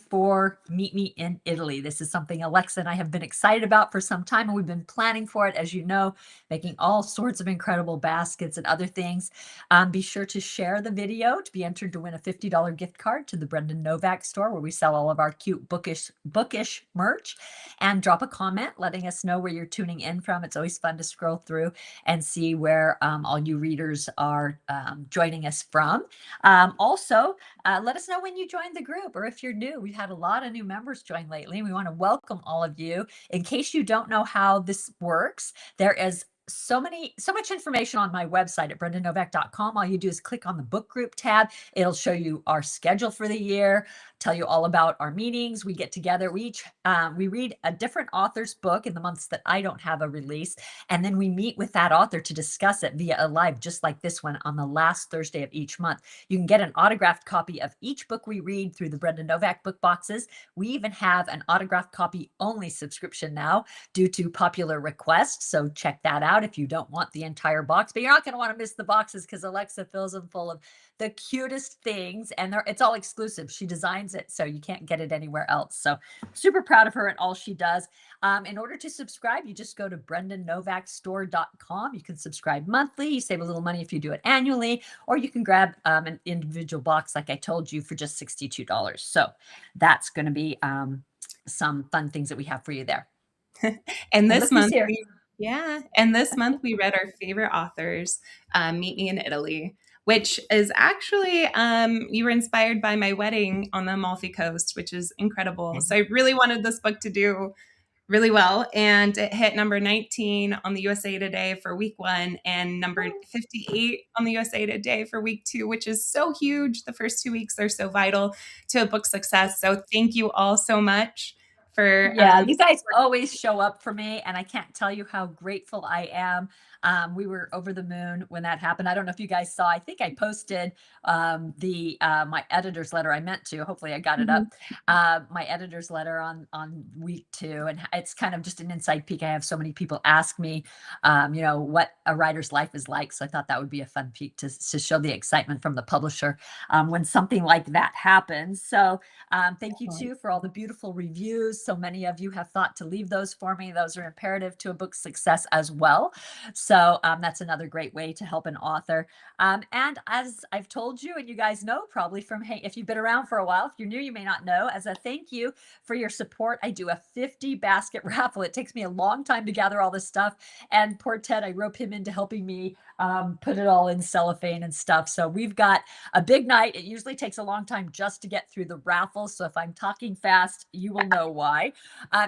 for Meet Me in Italy. This is something Alexa and I have been excited about for some time, and we've been planning for it, as you know, making all sorts of incredible baskets and other things. Be sure to share the video to be entered to win a $50 gift card to the Brendan Novak store, where we sell all of our cute bookish merch, and drop a comment letting us know where you're tuning in from. It's always fun to scroll through and see where all you readers are joining us from. Also, let us know when you joined the group, or if you're new. We've had a lot of new members join lately. We want to welcome all of you. In case you don't know how this works, there is so much information on my website at brendannovak.com. All you do is click on the book group tab. It'll show you our schedule for the year, tell you all about our meetings. We get together. We read a different author's book in the months that I don't have a release, and then we meet with that author to discuss it via a live, just like this one, on the last Thursday of each month. You can get an autographed copy of each book we read through the Brendan Novak book boxes. We even have an autographed copy only subscription now due to popular requests. So check that out if you don't want the entire box, but you're not going to want to miss the boxes because Alexa fills them full of the cutest things, and it's all exclusive. She designs it, so you can't get it anywhere else. So super proud of her and all she does. In order to subscribe, you just go to brendannovakstore.com. You can subscribe monthly. You save a little money if you do it annually, or you can grab an individual box, like I told you, for just $62. So that's going to be some fun things that we have for you there. And this month, we read our favorite authors, Meet Me in Italy, which is actually, you were inspired by my wedding on the Amalfi Coast, which is incredible. Mm-hmm. So I really wanted this book to do really well. And it hit number 19 on the USA Today for week 1 and number 58 on the USA Today for week 2, which is so huge. The first 2 weeks are so vital to a book success. So thank you all so much for you guys always show up for me, and I can't tell you how grateful I am. We were over the moon when that happened. I don't know if you guys saw, I think I posted my editor's letter. I meant to, hopefully I got it up. My editor's letter on week 2, and it's kind of just an inside peek. I have so many people ask me what a writer's life is like, so I thought that would be a fun peek to show the excitement from the publisher when something like that happens. So thank you too for all the beautiful reviews. So many of you have thought to leave those for me. Those are imperative to a book's success as well. So that's another great way to help an author. And as I've told you, and you guys know probably from, hey, if you've been around for a while, if you're new, you may not know, as a thank you for your support, I do a 50 basket raffle. It takes me a long time to gather all this stuff. And poor Ted, I rope him into helping me put it all in cellophane and stuff. So we've got a big night. It usually takes a long time just to get through the raffle. So if I'm talking fast, you will know why.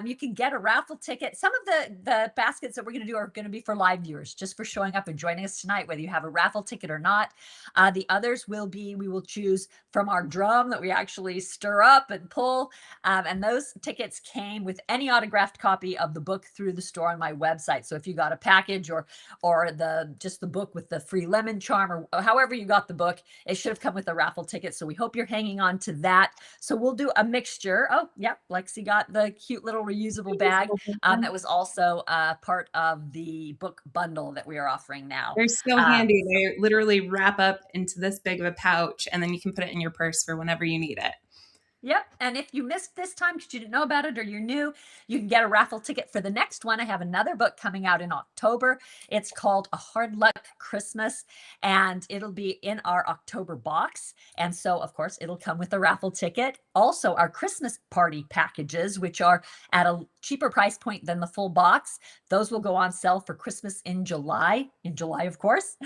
You can get a raffle ticket. Some of the baskets that we're going to do are going to be for live viewers, just for showing up and joining us tonight, whether you have a raffle ticket or not. The others will be, we will choose from our drum that we actually stir up and pull. And those tickets came with any autographed copy of the book through the store on my website. So if you got a package or just the book with the free lemon charm, or however you got the book, it should have come with a raffle ticket. So we hope you're hanging on to that. So we'll do a mixture. Oh, yep. Lexi got the cute little reusable bag. That was also part of the book bundle that we are offering now. They're so handy. They literally wrap up into this big of a pouch, and then you can put it in your purse for whenever you need it. Yep. And if you missed this time because you didn't know about it or you're new, you can get a raffle ticket for the next one. I have another book coming out in October. It's called A Hard Luck Christmas, and it'll be in our October box. And so, of course, it'll come with a raffle ticket. Also, our Christmas party packages, which are at a cheaper price point than the full box, those will go on sale for Christmas in July, of course.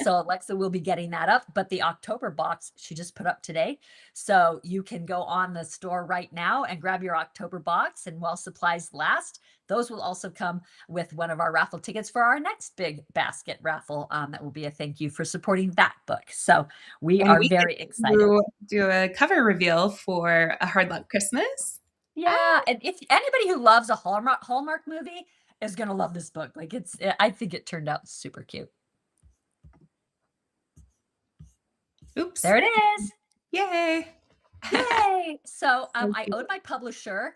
So Alexa will be getting that up. But the October box, she just put up today. So you can go on the store right now and grab your October box, and while supplies last, those will also come with one of our raffle tickets for our next big basket raffle. That will be a thank you for supporting that book. So we are very excited to do a cover reveal for A Hard Luck Christmas. Yeah, and if anybody who loves a Hallmark movie is going to love this book. Like I think it turned out super cute. Oops. There it is. Yay. Yay. So I owed my publisher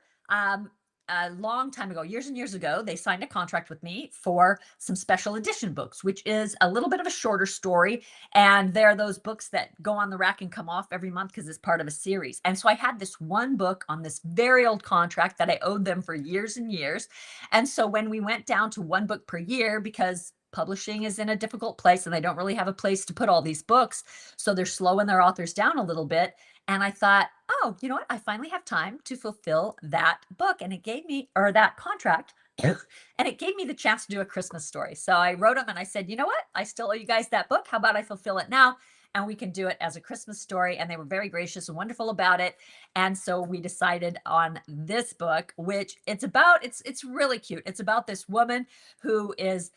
a long time ago, years and years ago, they signed a contract with me for some special edition books, which is a little bit of a shorter story. And they're those books that go on the rack and come off every month because it's part of a series. And so I had this one book on this very old contract that I owed them for years and years. And so when we went down to one book per year, because publishing is in a difficult place and they don't really have a place to put all these books, so they're slowing their authors down a little bit. And I thought, oh, you know what? I finally have time to fulfill that book. And it gave me, or that contract, and it gave me the chance to do a Christmas story. So I wrote them and I said, you know what? I still owe you guys that book. How about I fulfill it now? And we can do it as a Christmas story. And they were very gracious and wonderful about it. And so we decided on this book, which it's really cute. It's about this woman who has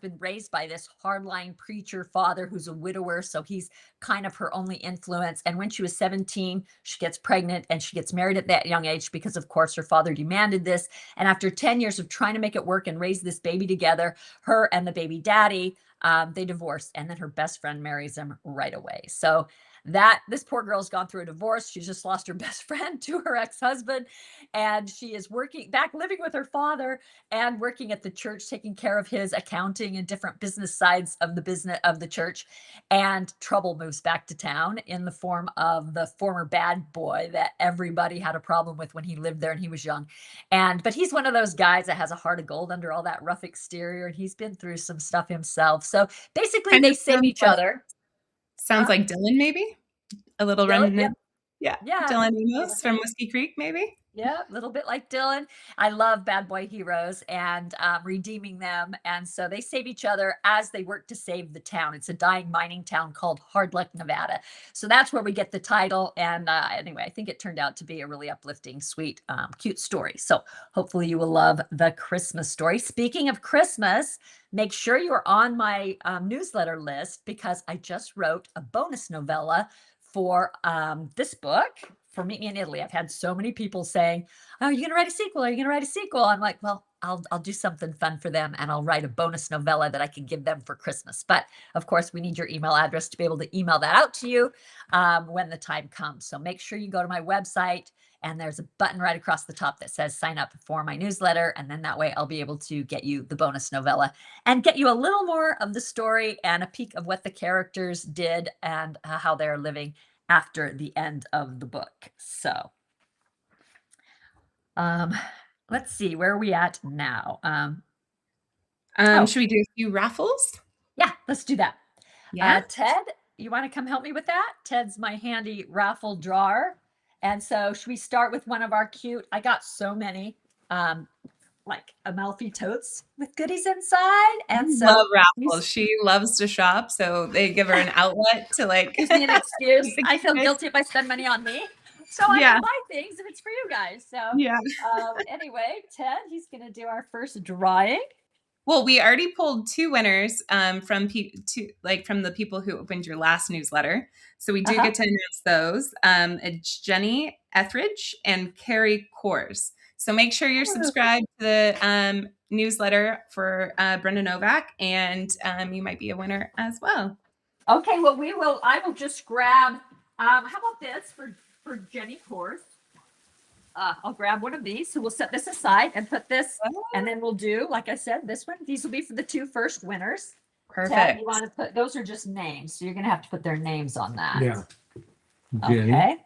been raised by this hardline preacher father who's a widower. So he's kind of her only influence. And when she was 17, she gets pregnant and she gets married at that young age because, of course, her father demanded this. And after 10 years of trying to make it work and raise this baby together, her and the baby daddy, they divorce. And then her best friend marries him right away. So this poor girl's gone through a divorce. She's just lost her best friend to her ex-husband, and she is working back, living with her father and working at the church, taking care of his accounting and different business sides of the business of the church. And trouble moves back to town in the form of the former bad boy that everybody had a problem with when he lived there and he was young. But he's one of those guys that has a heart of gold under all that rough exterior, and he's been through some stuff himself. So basically, Kind they of save each other. sounds Huh? like Dylan, maybe a little Dylan, yep, remnant. Yeah, yeah. Dylan Amos from Whiskey Creek, maybe. Yeah, a little bit like Dylan. I love bad boy heroes and redeeming them. And so they save each other as they work to save the town. It's a dying mining town called Hard Luck, Nevada. So that's where we get the title. And anyway, I think it turned out to be a really uplifting, sweet, cute story. So hopefully you will love the Christmas story. Speaking of Christmas, make sure you're on my newsletter list because I just wrote a bonus novella for this book for Meet Me in Italy. I've had so many people saying, "Oh, are you going to write a sequel? Are you going to write a sequel?" I'm like, "Well, I'll do something fun for them and I'll write a bonus novella that I can give them for Christmas." But of course, we need your email address to be able to email that out to you when the time comes. So make sure you go to my website and there's a button right across the top that says sign up for my newsletter. And then that way I'll be able to get you the bonus novella and get you a little more of the story and a peek of what the characters did and how they're living after the end of the book. So let's see, where are we at now? Should we do a few raffles? Yeah, let's do that. Yeah. Ted, you want to come help me with that? Ted's my handy raffle drawer. And so should we start with one of our cute, I got so many like Amalfi totes with goodies inside. And so love raffles. She loves to shop, so they give her an outlet to like gives me an excuse. I feel guilty if I spend money on me. So I can buy things if it's for you guys. So yeah. Anyway, Ted, he's gonna do our first drawing. Well, we already pulled two winners from the people who opened your last newsletter. So we do get to announce those. It's Jenny Etheridge and Carrie Kors. So make sure you're subscribed to the newsletter for Brenda Novak, and you might be a winner as well. Okay, well, I will just grab, how about this for Jenny Kors? I'll grab one of these. So we'll set this aside and put this, and then we'll do, like I said, this one. These will be for the two first winners. Perfect. Ted, you want to put, those are just names. So you're going to have to put their names on that. Yeah. Jenny. Okay.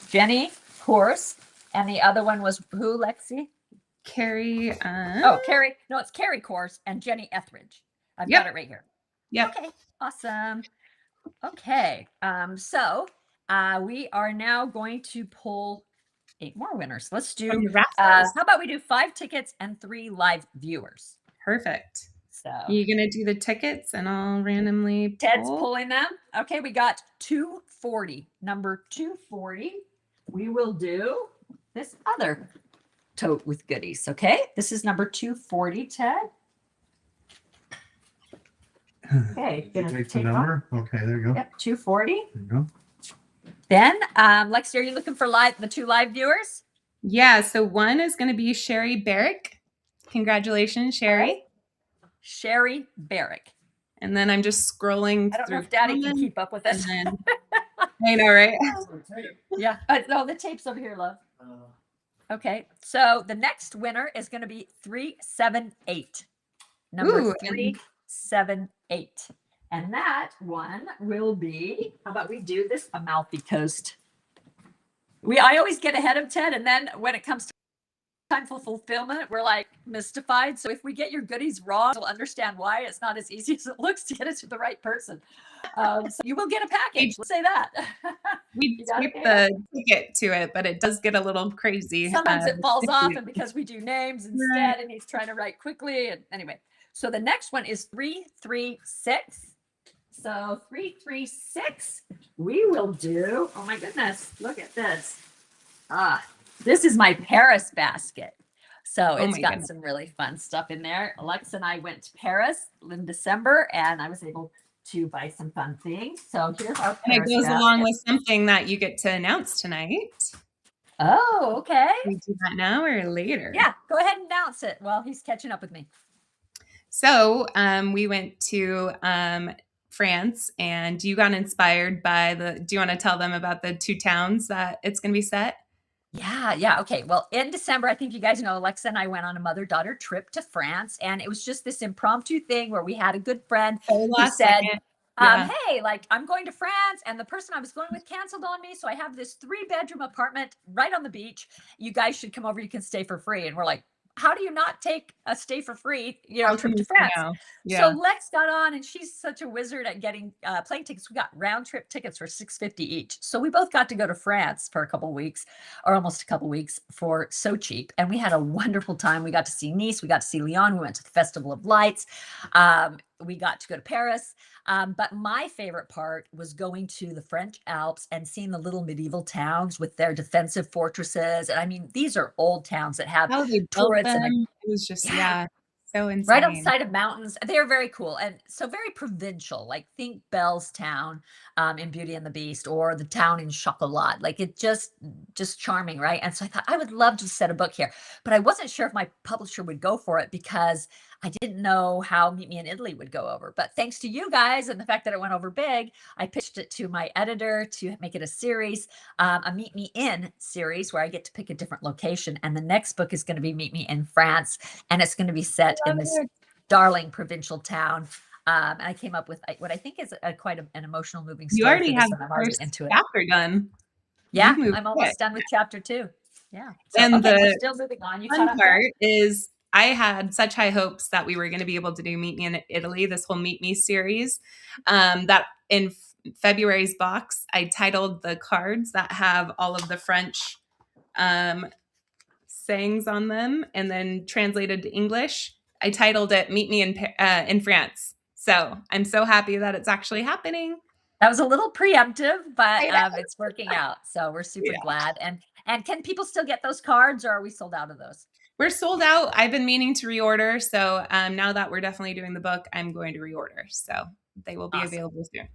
Jenny Kors. And the other one was who, Lexi? Carrie. Carrie. No, it's Carrie Kors and Jenny Etheridge. I've got it right here. Yep. Okay. Awesome. Okay. So we are now going to pull 8 more winners. Let's do, how about we do 5 tickets and 3 live viewers? Perfect. So you're going to do the tickets and I'll randomly pull. Ted's pulling them. Okay, we got 240. Number 240. We will do this other tote with goodies. Okay, this is number 240, Ted. Okay, you take the number. Okay, there you go. Yep, 240. There you go. Then, Lexi, are you looking for the 2 live viewers? Yeah, so one is going to be Sherry Barrick. Congratulations, Sherry. Okay. Sherry Barrick. And then I'm just scrolling I don't know if Daddy can keep up with this. I know, right? Yeah. No, the tape's over here, love. Okay, so the next winner is going to be 378. Number Ooh, and 378. And that one will be, how about we do this Amalfi Coast? I always get ahead of Ted, and then when it comes to time for fulfillment, we're like mystified. So if we get your goodies wrong, you'll understand why it's not as easy as it looks to get it to the right person. So you will get a package. Let's say that. we You got tape it, the ticket to it, but it does get a little crazy. Sometimes it falls Sticky. off, and because we do names Right. instead, and he's trying to write quickly. And anyway, so the next one is 336. So 336, we will do. Oh my goodness, look at this. This is my Paris basket. So Oh it's my got goodness. some really fun stuff in there. Alexa and I went to Paris in December, and I was able to buy some fun things. So here's our And it Paris goes along basket. with something that you get to announce tonight. Oh, okay. We do that now or later? Yeah, go ahead and announce it while he's catching up with me. So we went to France, and you got inspired by do you want to tell them about the 2 towns that it's going to be set? Yeah. Okay. Well, in December, I think you guys know Alexa and I went on a mother-daughter trip to France, and it was just this impromptu thing where we had a good friend So who last said, second. Yeah. hey, like I'm going to France, and the person I was going with canceled on me, so I have this 3-bedroom apartment right on the beach. You guys should come over. You can stay for free. And we're like, how do you not take a stay for free, How trip can we to say France? no? So Yeah. Lex got on, and she's such a wizard at getting plane tickets. We got round trip tickets for $650 each. So we both got to go to France for a couple weeks, or almost a couple weeks, for so cheap. And we had a wonderful time. We got to see Nice. We got to see Lyon. We went to the Festival of Lights. We got to go to Paris. But my favorite part was going to the French Alps and seeing the little medieval towns with their defensive fortresses. And I mean, these are old towns that have How they built turrets and them. It was just, yeah, so right on the insane. side of mountains. They are very cool, and so very provincial. Like think Bellstown in Beauty and the Beast, or the town in Chocolat. Like it just charming, right? And so I thought I would love to set a book here, but I wasn't sure if my publisher would go for it because I didn't know how Meet Me in Italy would go over. But thanks to you guys and the fact that it went over big, I pitched it to my editor to make it a series, a Meet Me in series where I get to pick a different location. And the next book is going to be Meet Me in France, and it's going to be set in this darling provincial town. And I came up with what I think is quite an emotional, moving You story already for this have one. the I'm already first into it. chapter done. Yeah, You moved I'm quick. almost done with chapter 2. Yeah. So, And okay, we're the still moving on. You fun caught up? part is I had such high hopes that we were going to be able to do Meet Me in Italy, this whole Meet Me series, that in February's box, I titled the cards that have all of the French sayings on them, and then translated to English. I titled it "Meet Me in France." So I'm so happy that it's actually happening. That was a little preemptive, but I know. it's working out. So we're super Yeah. glad. And can people still get those cards, or are we sold out of those? We're sold out. I've been meaning to reorder. So now that we're definitely doing the book, I'm going to reorder. So they will be Awesome. available soon.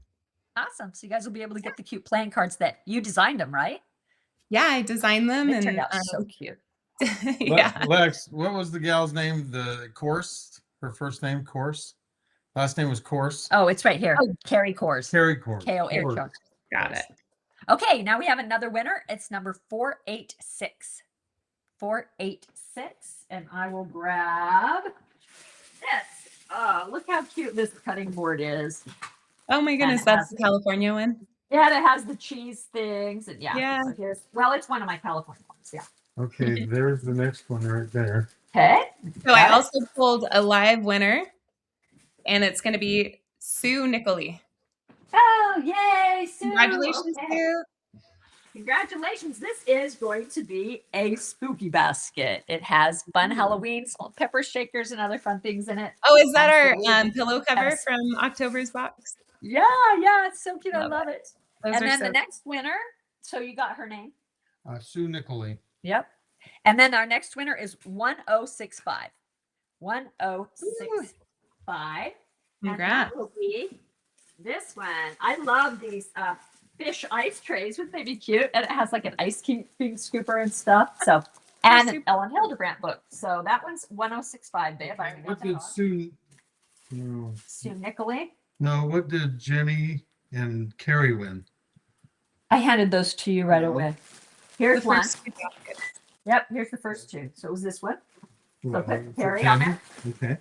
Awesome. So you guys will be able to get the cute playing cards that you designed them, right? Yeah, I designed them, They and turned out so cute. yeah. Lex, what was the gal's name? The Course? Her first name, Course? Last name was Course? Oh, it's right here. Oh. Carrie Course. Carrie Course. K-O-R. Course. Got it. Okay, now we have another winner. It's number 486. 486. And I will grab this. Oh, look how cute this cutting board is. Oh my goodness, it that's has- the California one. Yeah, and it has the cheese things. And yeah. Yeah. So here's, well, it's one of my California ones. Yeah. Okay, there's the next one right there. Okay. So I Got it. also pulled a live winner, and it's going to be Sue Nicoli. Oh, yay, Sue. Congratulations, Okay. Sue. Congratulations. This is going to be a spooky basket. It has fun Halloween, salt pepper shakers, and other fun things in it. Oh, is that our Absolutely. pillow cover Yes. from October's box? Yeah, it's so cute. I Love love it. Those And are then so the next winner, so you got her name. Sue Nicoli. Yep. And then our next winner is 1065. 1065. And Congrats. that will be this one. I love these fish ice trays. Wouldn't they be cute? And it has like an ice cream scooper and stuff. So, and an Ellen Hildebrandt book. So that one's 1065, babe. I already got What that did on. Sue? No, Sue Nicoli. no. What did Jenny and Carrie win? I handed those to you right away. Here's The one. first two baskets. Yep, here's the first two. So it was this one. What, put for Carrie on Jenny? Okay.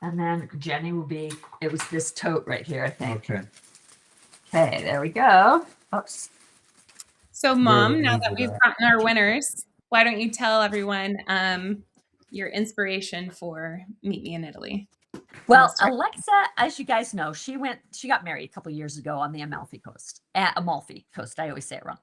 And then Jenny will be, it was this tote right here, I think. Okay. Okay, there we go. Oops. So, Where Mom, would now we that do we've that? gotten our winners, why don't you tell everyone your inspiration for Meet Me in Italy? Well, Let's start. Alexa, as you guys know, she got married a couple years ago on the Amalfi Coast, Amalfi Coast. I always say it wrong.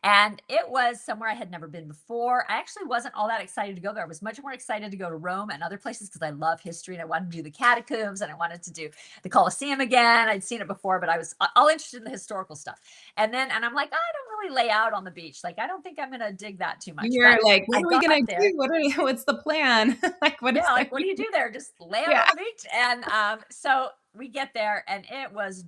And it was somewhere I had never been before. I actually wasn't all that excited to go there. I was much more excited to go to Rome and other places because I love history and I wanted to do the catacombs and I wanted to do the Colosseum again. I'd seen it before, but I was all interested in the historical stuff. And I'm like, I don't really lay out on the beach. Like, I don't think I'm going to dig that too much. You were But like, I what are we got gonna there. do? What's the plan? Like, what is Yeah, like there? what do you do there? Just lay out Yeah. on the beach. And so we get there and it was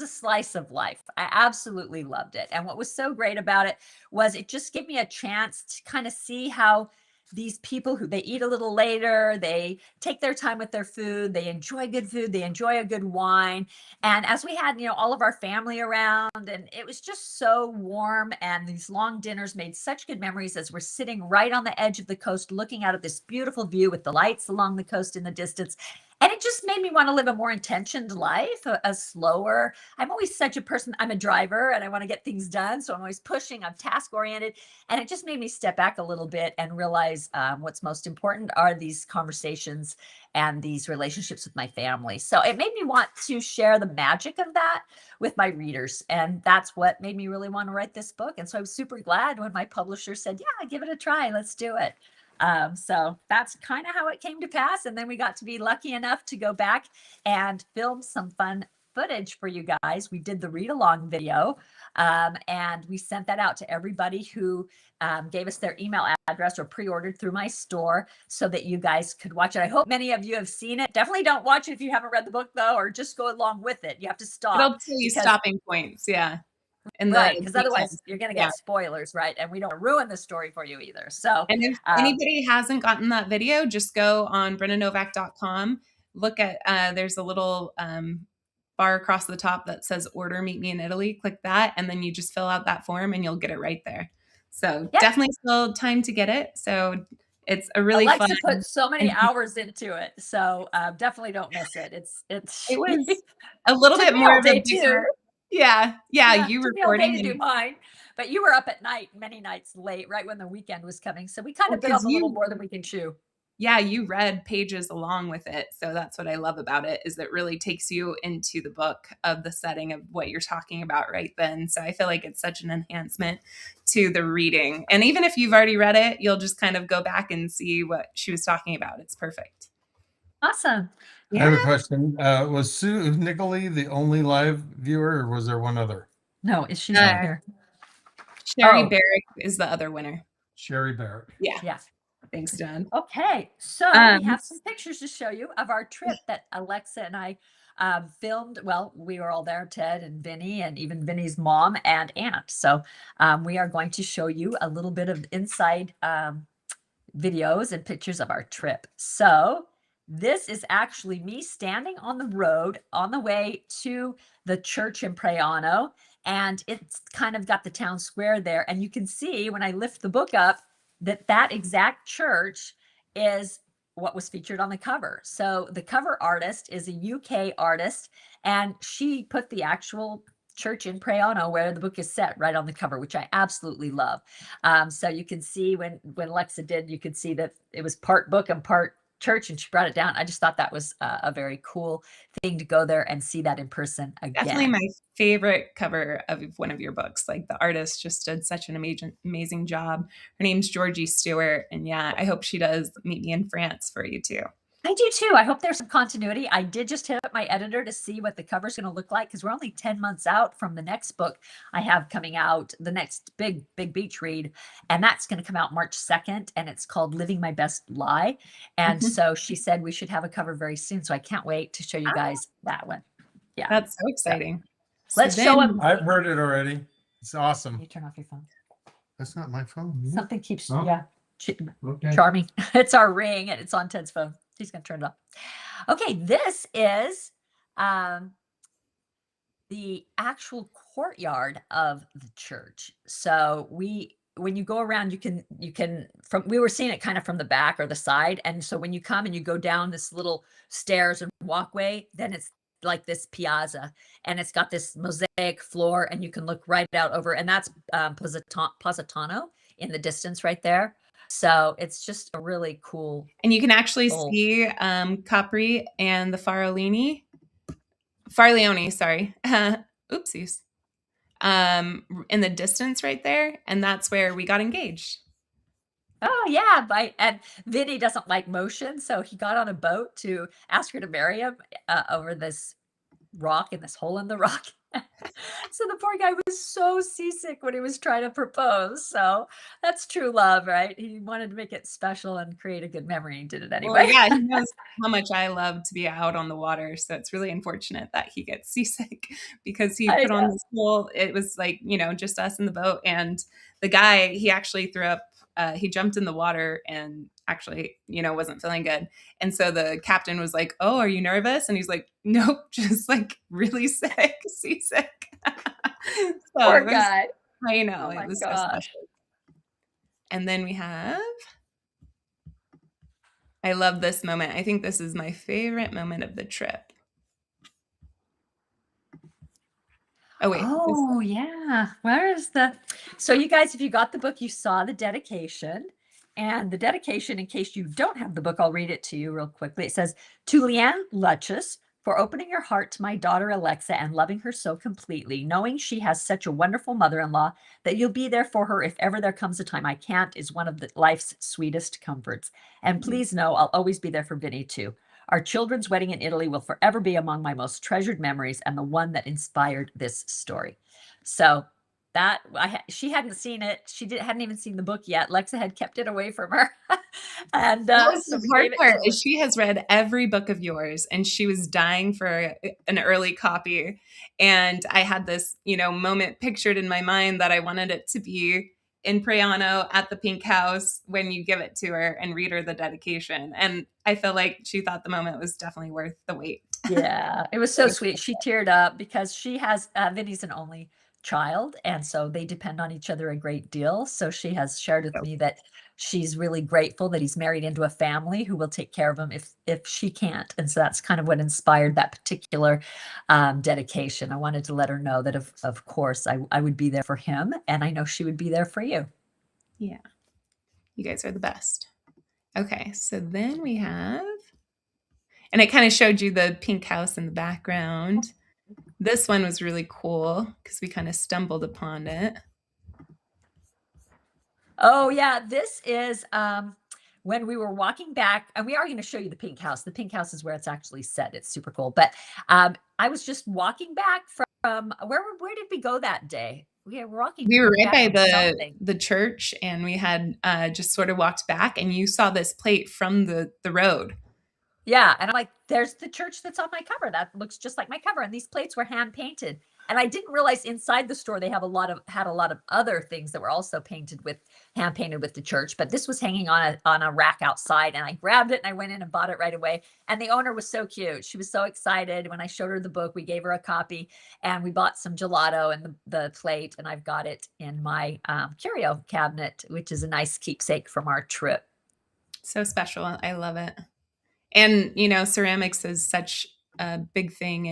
a slice of life. I absolutely loved it. And what was so great about it was it just gave me a chance to kind of see how these people who they eat a little later, they take their time with their food, they enjoy good food, they enjoy a good wine. And as we had, all of our family around, and it was just so warm, and these long dinners made such good memories as we're sitting right on the edge of the coast, looking out at this beautiful view with the lights along the coast in the distance. And it just made me want to live a more intentioned life, a slower. I'm always such a person. I'm a driver and I want to get things done. So I'm always pushing, I'm task oriented. And it just made me step back a little bit and realize what's most important are these conversations and these relationships with my family. So it made me want to share the magic of that with my readers. And that's what made me really want to write this book. And so I was super glad when my publisher said, yeah, give it a try. Let's do it. So that's kind of how it came to pass. And then we got to be lucky enough to go back and film some fun footage for you guys. We did the read along video and we sent that out to everybody who gave us their email address or pre-ordered through my store so that you guys could watch it. I hope many of you have seen it. Definitely don't watch it if you haven't read the book though, or just go along with it. You have to stop. It'll tell you stopping points. Yeah. And right, the because details. otherwise you're going to Yeah. get spoilers, right? And we don't ruin the story for you either. So And if anybody hasn't gotten that video, just go on brennanovak.com. Look at, there's a little bar across the top that says order Meet Me in Italy. Click that. And then you just fill out that form and you'll get it right there. So Yep. definitely still time to get it. So it's a really Alexa fun. put so many hours into it. So definitely don't miss it. It was a little took bit me more all of a day too. bigger. Yeah. You took me all day recording to do and mine, but you were up at night, many nights late, right when the weekend was coming. So we kind of bit because off a little more than we can chew. yeah, you read pages along with it. So that's what I love about it is it really takes you into the book of the setting of what you're talking about right then. So I feel like it's such an enhancement to the reading. And even if you've already read it, you'll just kind of go back and see what she was talking about. It's perfect. Awesome. I have a question. Was Sue Nicolay the only live viewer, or was there one other? No, she's not here. Sherry Barrick is the other winner. Sherry Barrett. Yeah. Thanks, Dad. Okay, so we have some pictures to show you of our trip that Alexa and I filmed. Well, we were all there, Ted and Vinny, and even Vinny's mom and aunt. So we are going to show you a little bit of inside videos and pictures of our trip. So this is actually me standing on the road on the way to the church in Praiano, and it's kind of got the town square there. And you can see when I lift the book up that exact church is what was featured on the cover. So the cover artist is a UK artist, and she put the actual church in Praiano where the book is set right on the cover, which I absolutely love. So you can see when Alexa did, you could see that it was part book and part church, and she brought it down. I just thought that was a very cool thing to go there and see that in person again. Definitely my favorite cover of one of your books. Like the artist just did such an amazing job. Her name's Georgie Stewart. And yeah, I hope she does Meet Me in France for you too. I do too. I hope there's some continuity. I did just hit up my editor to see what the cover's going to look like because we're only 10 months out from the next book I have coming out, the next big beach read. And that's going to come out March 2nd. And it's called Living My Best Lie. And so she said we should have a cover very soon. So I can't wait to show you guys that one. Yeah. That's so exciting. Let's show them. I've heard it already. It's awesome. You turn off your phone. That's not my phone. is it? Something keeps, Oh. yeah. Okay. Charming. It's our ring and it's on Ted's phone. He's going to turn it off. Okay, this is the actual courtyard of the church. So we when you go around, you can from we were seeing it kind of from the back or the side. And so when you come and you go down this little stairs and walkway, then it's like this piazza and it's got this mosaic floor and you can look right out over and that's Positano in the distance right there. So it's just a really cool. And you can actually Oh. see Capri and the Farleone, sorry. Oopsies. In the distance right there. And that's where we got engaged. Oh yeah, and Vinny doesn't like motion, so he got on a boat to ask her to marry him over this rock in this hole in the rock. So the poor guy was so seasick when he was trying to propose. So that's true love, right? He wanted to make it special and create a good memory. He did it Well, anyway. yeah, he knows how much I love to be out on the water. So it's really unfortunate that he gets seasick because he I put on know. this whole, it was like, just us in the boat. And the guy, he actually threw up, he jumped in the water and actually, wasn't feeling good. And so the captain was like, "Oh, are you nervous?" And he's like, "Nope, just like really sick, seasick." So Poor it was, guy. I know, Oh it my was so gosh. special. And then I love this moment. I think this is my favorite moment of the trip. Oh, wait. Oh yeah. Where is the so you guys, if you got the book, you saw the dedication. And the dedication, in case you don't have the book, I'll read it to you real quickly. It says, "To Leanne Lutchess, for opening your heart to my daughter Alexa and loving her so completely, knowing she has such a wonderful mother-in-law that you'll be there for her if ever there comes a time I can't, is one of life's sweetest comforts. And please know I'll always be there for Vinny too. Our children's wedding in Italy will forever be among my most treasured memories and the one that inspired this story." So that she hadn't seen it. Hadn't even seen the book yet. Lexa had kept it away from her. And That was so the we hard gave it part to her. is she has read every book of yours and she was dying for an early copy. And I had this, moment pictured in my mind that I wanted it to be in Praiano at the Pink House when you give it to her and read her the dedication. And I feel like she thought the moment was definitely worth the wait. Yeah, it was so sweet. She teared up because she has Vinny's an only child, and so they depend on each other a great deal. So she has shared with me that she's really grateful that he's married into a family who will take care of him if she can't. And so that's kind of what inspired that particular dedication. I wanted to let her know that of course I would be there for him, and I know she would be there for you. Yeah. You guys are the best. Okay, so then we have, and I kind of showed you the pink house in the background. This one was really cool because we kind of stumbled upon it. Oh yeah, this is when we were walking back, and we are going to show you the pink house. The pink house is where it's actually set. It's super cool. But I was just walking back from where did we go that day? We were walking We were right back by from something. the church, and we had just sort of walked back, and you saw this plate from the road. Yeah, and I'm like, there's the church that's on my cover. That looks just like my cover. And these plates were hand painted. And I didn't realize inside the store they had a lot of other things that were also hand painted with the church. But this was hanging on a rack outside, and I grabbed it and I went in and bought it right away. And the owner was so cute. She was so excited when I showed her the book. We gave her a copy, and we bought some gelato and the plate, and I've got it in my curio cabinet, which is a nice keepsake from our trip. So special. I love it. And ceramics is such a big thing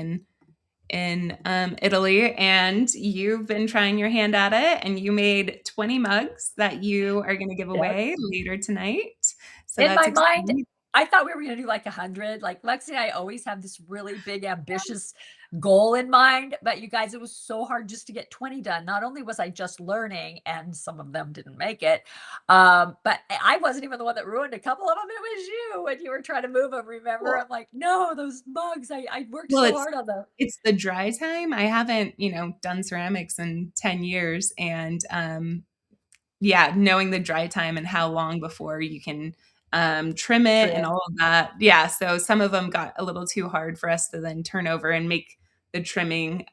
in Italy, and you've been trying your hand at it, and you made 20 mugs that you are going to give away later tonight. So In that's my mind, exciting. I thought we were going to do like 100. Like Lexi and I always have this really big, ambitious goal in mind. But you guys, it was so hard just to get 20 done. Not only was I just learning, and some of them didn't make it, but I wasn't even the one that ruined a couple of them. It was you when you were trying to move them. Remember? Well, I'm like, no, those mugs. I worked well, so hard on them. it's the dry time. I haven't, done ceramics in 10 years, and yeah, knowing the dry time and how long before you can trim it and Trim. all of that. Yeah, so some of them got a little too hard for us to then turn over and make the trimming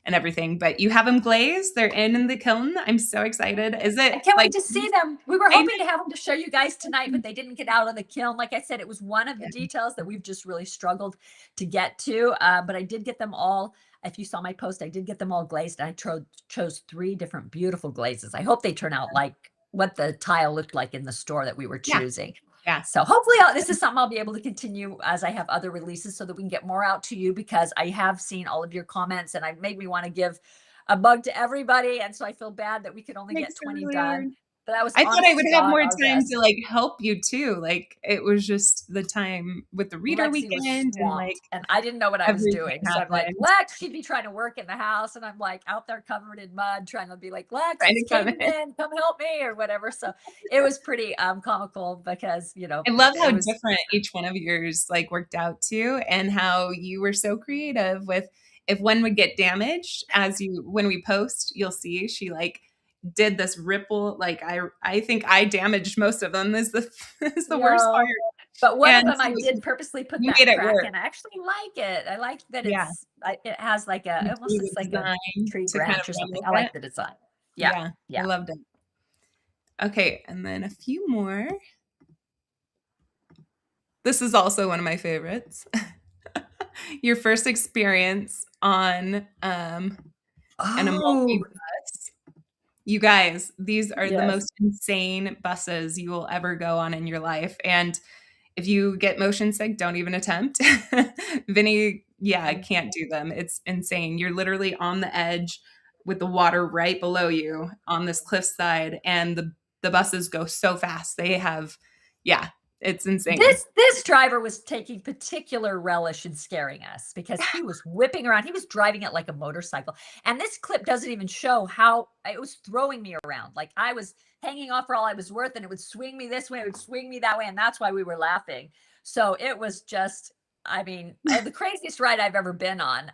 and everything. But you have them glazed. They're in the kiln. I'm so excited. Is I it can't like wait to see them. We were I hoping to have them to show you guys tonight, but they didn't get out of the kiln. Like I said, it was one of the details that we've just really struggled to get to. But I did get them all. If you saw my post, I did get them all glazed. I chose 3 different beautiful glazes. I hope they turn out like what the tile looked like in the store that we were Yeah. choosing. Yeah. So hopefully this is something I'll be able to continue as I have other releases so that we can get more out to you, because I have seen all of your comments and it made me want to give a bug to everybody. And so I feel bad that we could only Makes get it 20 really done. hard. But that was I thought honest I would to have God more our time best. to like help you too. Like it was just the time with the reader Lexi was weekend and like swamped and I didn't know what I was everything doing. So I'm like, happened. Lex, she'd be trying to work in the house. And I'm like out there covered in mud, trying to be like, Lex, Trying it's to come caving in. in, come help me or whatever. So it was pretty comical because, you know, I love how it was, different each one of yours like worked out too, and how you were so creative with if one would get damaged as you when we post, you'll see she like did this ripple. Like I think I damaged most of them is the is the worst part. no. But one of And them so I did purposely put you that made it crack work. in. I actually like it. I like that Yeah. it has like You it almost do looks the like a design tree to kind of branch or run something. with I it. like the design. Yeah. Yeah, I Yeah. loved it. Okay, and then a few more. This is also one of my favorites. Your first experience on an Amalfi Oh, bus. You guys, these are the yes. most insane buses you will ever go on in your life. And if you get motion sick, don't even attempt. Vinny, yeah, I can't do them. It's insane. You're literally on the edge with the water right below you on this cliffside, and the buses go so fast. They have, yeah, it's insane. This driver was taking particular relish in scaring us because he was whipping around. He was driving it like a motorcycle. And this clip doesn't even show how it was throwing me around. Like I was hanging off for all I was worth, and it would swing me this way, it would swing me that way, and that's why we were laughing. So it was just, I mean, the craziest ride I've ever been on.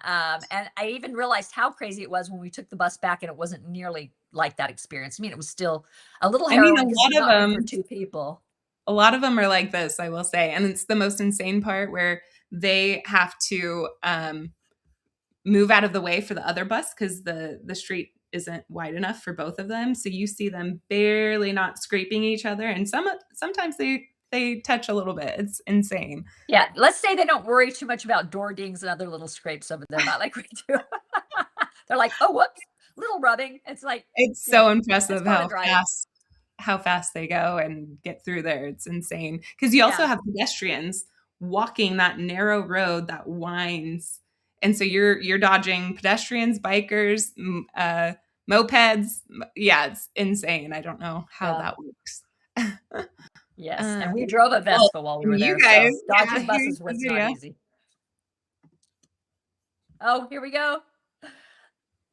And I even realized how crazy it was when we took the bus back, and it wasn't nearly like that experience. I mean, it was still a little I mean, harrowing because it's not made for 2 people. a lot of them are like this, I will say. And it's the most insane part where they have to move out of the way for the other bus because the street isn't wide enough for both of them. So you see them barely not scraping each other, and sometimes they touch a little bit. It's insane. Yeah, let's say they don't worry too much about door dings and other little scrapes over there, not like we do. They're like, oh, whoops, little rubbing. It's like, It's you so know, that's impressive part of driving. how fast they go and get through there. It's insane because you also Yeah. have pedestrians walking that narrow road that winds, and so you're dodging pedestrians, bikers, mopeds. Yeah, it's insane. I don't know how Yeah. that works. Yes. And Um, we drove a well, Vespa while we and were you there. guys, So yeah, dodging here's buses the was not video. easy. Oh, here we go.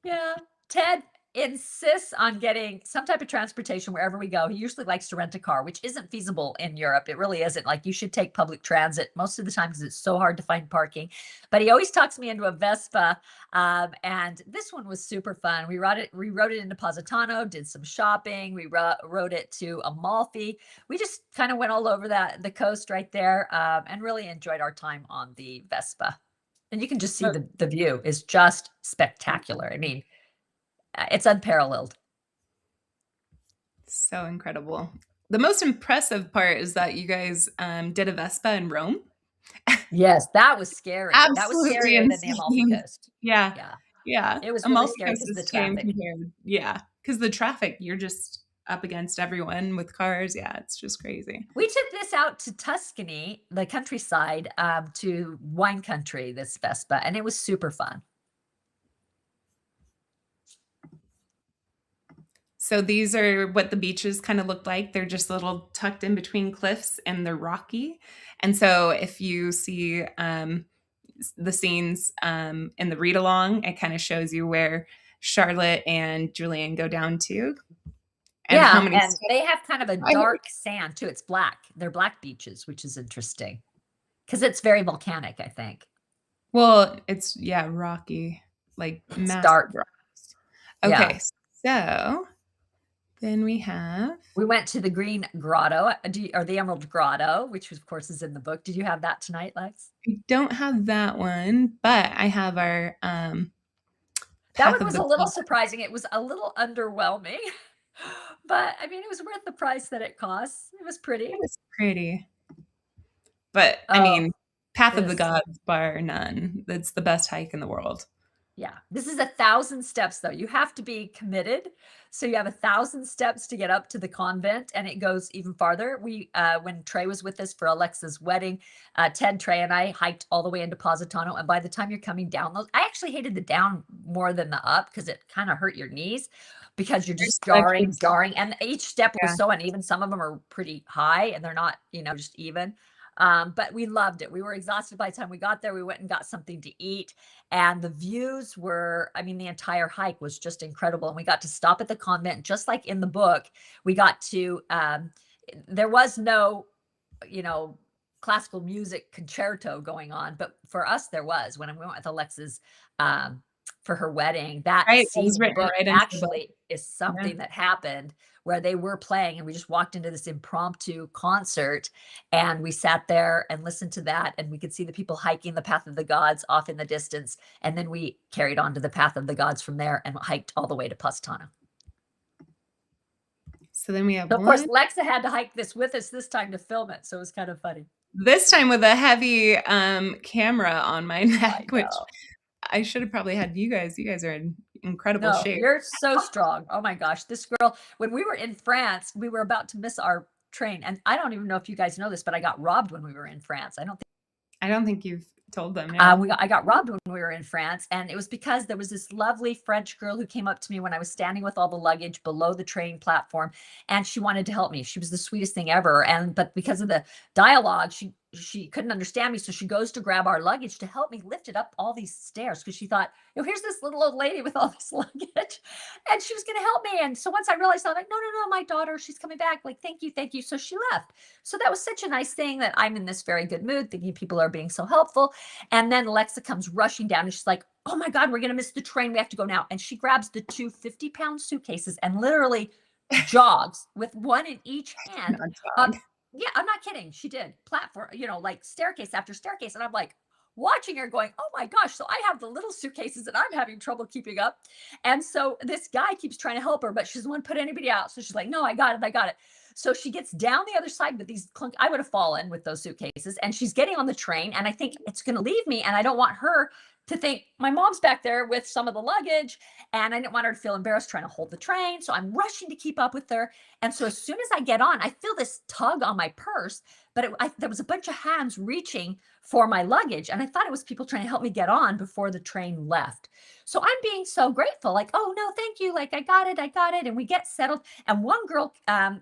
Yeah. Ted insists on getting some type of transportation wherever we go. He usually likes to rent a car, which isn't feasible in Europe. It really isn't. Like you should take public transit most of the time because it's so hard to find parking. But he always talks me into a Vespa. And this one was super fun. We rode it into Positano, did some shopping. We rode it to Amalfi. We just kind of went all over the coast right there, and really enjoyed our time on the Vespa. And you can just see the view is just spectacular. I mean, it's unparalleled. So incredible. The most impressive part is that you guys did a Vespa in Rome. Yes, that was scary. That was Absolutely scarier than the Amalfi insane. Coast. Yeah. Yeah, Yeah. it was really Amalfi scary Coast because of the is tame traffic. compared. Yeah. Because the traffic, you're just up against everyone with cars. Yeah. It's just crazy. We took this out to Tuscany, the countryside, to wine country, this Vespa, and it was super fun. So these are what the beaches kind of look like. They're just a little tucked in between cliffs and they're rocky. And so if you see the scenes in the read along, it kind of shows you where Charlotte and Julian go down to. And how Yeah, many and they have kind of a I- dark sand too. It's black. They're black beaches, which is interesting because it's very volcanic, I think. Well, it's rocky, like It's massive dark. rocks. Yeah. Okay, so then we have We went to the Green Grotto, or the Emerald Grotto, which of course is in the book. Did you have that tonight, Lex? we don't have that one, but I have our That Path one of was the a little Gods. surprising. It was a little underwhelming, but I mean, it was worth the price that it costs. It was It pretty. was pretty. But I Oh, mean, Path of the this. Gods, bar none. That's the best hike in the world. Yeah, this is 1,000 steps though. You have to be committed. So you have 1,000 steps to get up to the convent, and it goes even farther. When Trey was with us for Alexa's wedding, Ted, Trey, and I hiked all the way into Positano. And by the time you're coming down those, I actually hated the down more than the up because it kind of hurt your knees because you're There's just such a jarring, and each step was yeah. so uneven. Some of them are pretty high, and they're not, just even. But we loved it. We were exhausted by the time we got there. We went and got something to eat, and the views were, I mean, the entire hike was just incredible. And we got to stop at the convent, just like in the book. We got to, there was no, you know, classical music concerto going on, but for us, there was when we went with Alexa's, um, for her wedding. That Right, it scene was in the written book right into the book. actually is Yeah. something that happened where they were playing, and we just walked into this impromptu concert, and we sat there and listened to that, and we could see the people hiking the Path of the Gods off in the distance, and then we carried on to the Path of the Gods from there and hiked all the way to Positano. So then we have So of course, one Lexa had to hike this with us this time to film it, so it was kind of funny. this time with a heavy camera on my I neck, which know. I should have probably had you guys. You guys are in incredible No, shape. you're so strong. Oh my gosh, this girl, when we were in France, we were about to miss our train, and I don't even know if you guys know this, but I got robbed when we were in France. I don't think you've told them. Yeah. I got robbed when we were in France, and it was because there was this lovely French girl who came up to me when I was standing with all the luggage below the train platform, and she wanted to help me. She was the sweetest thing ever, but because of the dialogue, she couldn't understand me, so she goes to grab our luggage to help me lift it up all these stairs because she thought, here's this little old lady with all this luggage, and she was going to help me. And so once I realized, I'm like, no, no, no, my daughter, she's coming back. Like, thank you, thank you. So she left. So that was such a nice thing that I'm in this very good mood, thinking people are being so helpful. And then Alexa comes rushing down and she's like, oh my God, we're going to miss the train. We have to go now. And she grabs the two 50-pound suitcases and literally jogs with one in each hand Not up. dog. Yeah, I'm not kidding. She did platform, like staircase after staircase. And I'm like watching her going, oh my gosh. So I have the little suitcases and I'm having trouble keeping up. And so this guy keeps trying to help her, but she doesn't want to put anybody out. So she's like, no, I got it. I got it. So she gets down the other side with these I would have fallen with those suitcases, and she's getting on the train, and I think it's going to leave me, and I don't want her to think my mom's back there with some of the luggage, and I didn't want her to feel embarrassed trying to hold the train. So I'm rushing to keep up with her. And so as soon as I get on, I feel this tug on my purse, but there was a bunch of hands reaching for my luggage, and I thought it was people trying to help me get on before the train left. So I'm being so grateful, like, oh no, thank you, like I got it. And we get settled, and one girl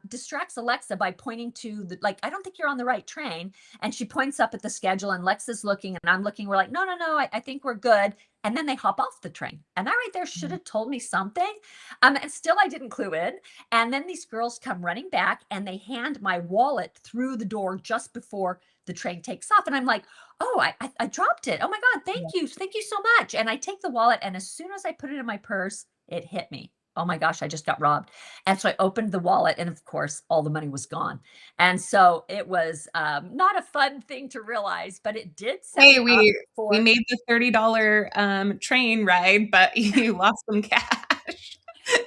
distracts Alexa by pointing to I don't think you're on the right train. And she points up at the schedule, and Lexa's looking and I'm looking. We're like, no, no, no, I think we're good. And then they hop off the train. And that right there should have told me something. And still I didn't clue in. And then these girls come running back and they hand my wallet through the door just before the train takes off. And I'm like, oh, I dropped it. Oh my God, thank you. Thank you so much. And I take the wallet, and as soon as I put it in my purse, it hit me. Oh my gosh, I just got robbed. And so I opened the wallet, and of course, all the money was gone. And so it was not a fun thing to realize, but it did set Hey, me up we for. made the $30 train ride, but you lost some cash.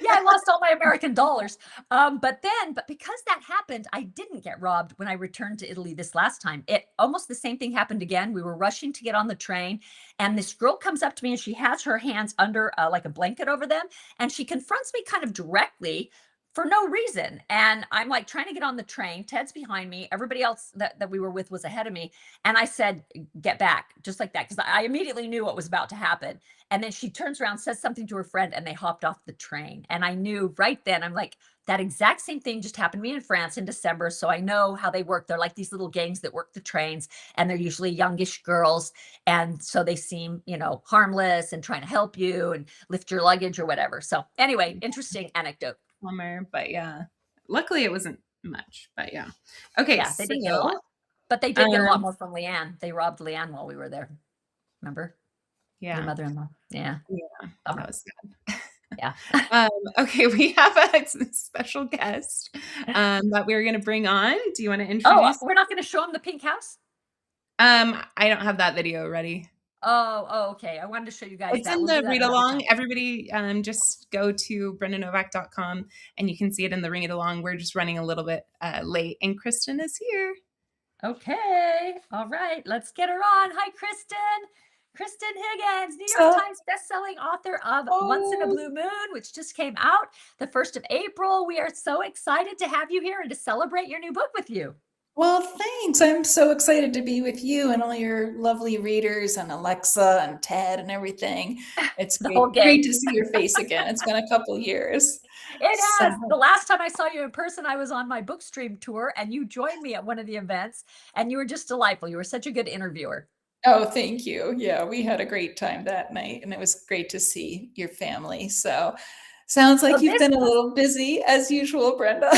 Yeah, I lost all my American dollars. But because that happened, I didn't get robbed when I returned to Italy this last time. It almost the same thing happened again. We were rushing to get on the train, and this girl comes up to me, and she has her hands under like a blanket over them, and she confronts me kind of directly for no reason. And I'm like trying to get on the train. Ted's behind me. Everybody else that we were with was ahead of me. And I said, get back, just like that, because I immediately knew what was about to happen. And then she turns around, says something to her friend, and they hopped off the train. And I knew right then, I'm like, that exact same thing just happened to me in France in December. So I know how they work. They're like these little gangs that work the trains, and they're usually youngish girls. And so they seem, harmless and trying to help you and lift your luggage or whatever. So anyway, interesting anecdote. Plumber, but yeah. Luckily it wasn't much, but yeah. Okay, Yeah, they didn't get a lot, but they did get a lot more from Leanne. They robbed Leanne while we were there. Remember? Your yeah. mother-in-law. Yeah. Yeah, Bummer. that was sad. Yeah. Okay, we have a special guest that we're going to bring on. Do you want to Oh, introduce? we're not going to show them the pink house? I don't have that video ready. Oh, okay. I wanted to show you guys It's that. in We'll do the that read another along. time. Everybody, just go to brendanovak.com and you can see it in the read along. We're just running a little bit late, and Kristen is here. Okay. All right. Let's get her on. Hi, Kristen. Kristen Higgins, New York So, Times bestselling author of Once in a oh, Blue Moon, which just came out the 1st of April. We are so excited to have you here and to celebrate your new book with you. well, thanks. I'm so excited to be with you and all your lovely readers and Alexa and Ted and everything. It's The whole great gang. to see your face again. It's been a couple years. It So, has. The last time I saw you in person, I was on my Bookstream tour and you joined me at one of the events and you were just delightful. You were such a good interviewer. oh, thank you. Yeah, we had a great time that night and it was great to see your family. So, sounds So like you've this been a was little busy as usual, Brenda.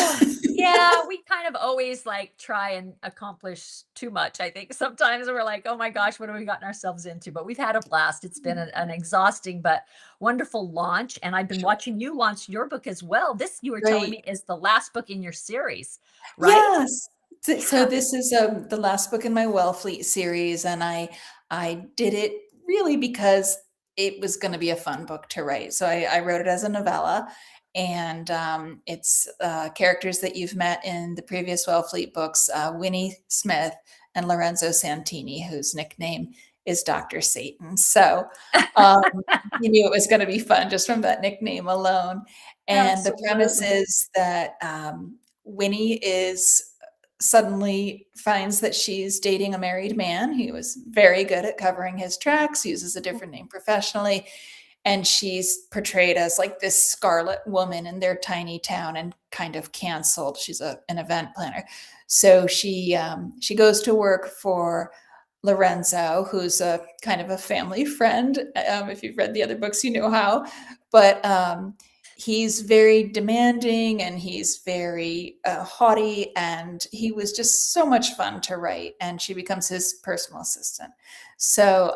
yeah, we kind of always like try and accomplish too much. I think sometimes we're like, oh my gosh, what have we gotten ourselves into? But we've had a blast. It's been an exhausting but wonderful launch. And I've been watching you launch your book as well. This, you were telling Right. me, is the last book in your series, right? Yes. So Yeah. this is the last book in my Wellfleet series, and I did it really because it was going to be a fun book to write. So I wrote it as a novella, and it's characters that you've met in the previous Wellfleet books, Winnie Smith and Lorenzo Santini, whose nickname is Dr. Satan. So um, you knew it was going to be fun just from that nickname alone. And the premise Absolutely. is that Winnie is suddenly finds that she's dating a married man who was very good at covering his tracks, uses a different name professionally, and she's portrayed as like this scarlet woman in their tiny town and kind of canceled. She's an event planner, so she goes to work for Lorenzo, who's a kind of a family friend. If you've read the other books, you know how, but he's very demanding and he's very haughty, and he was just so much fun to write, and she becomes his personal assistant. So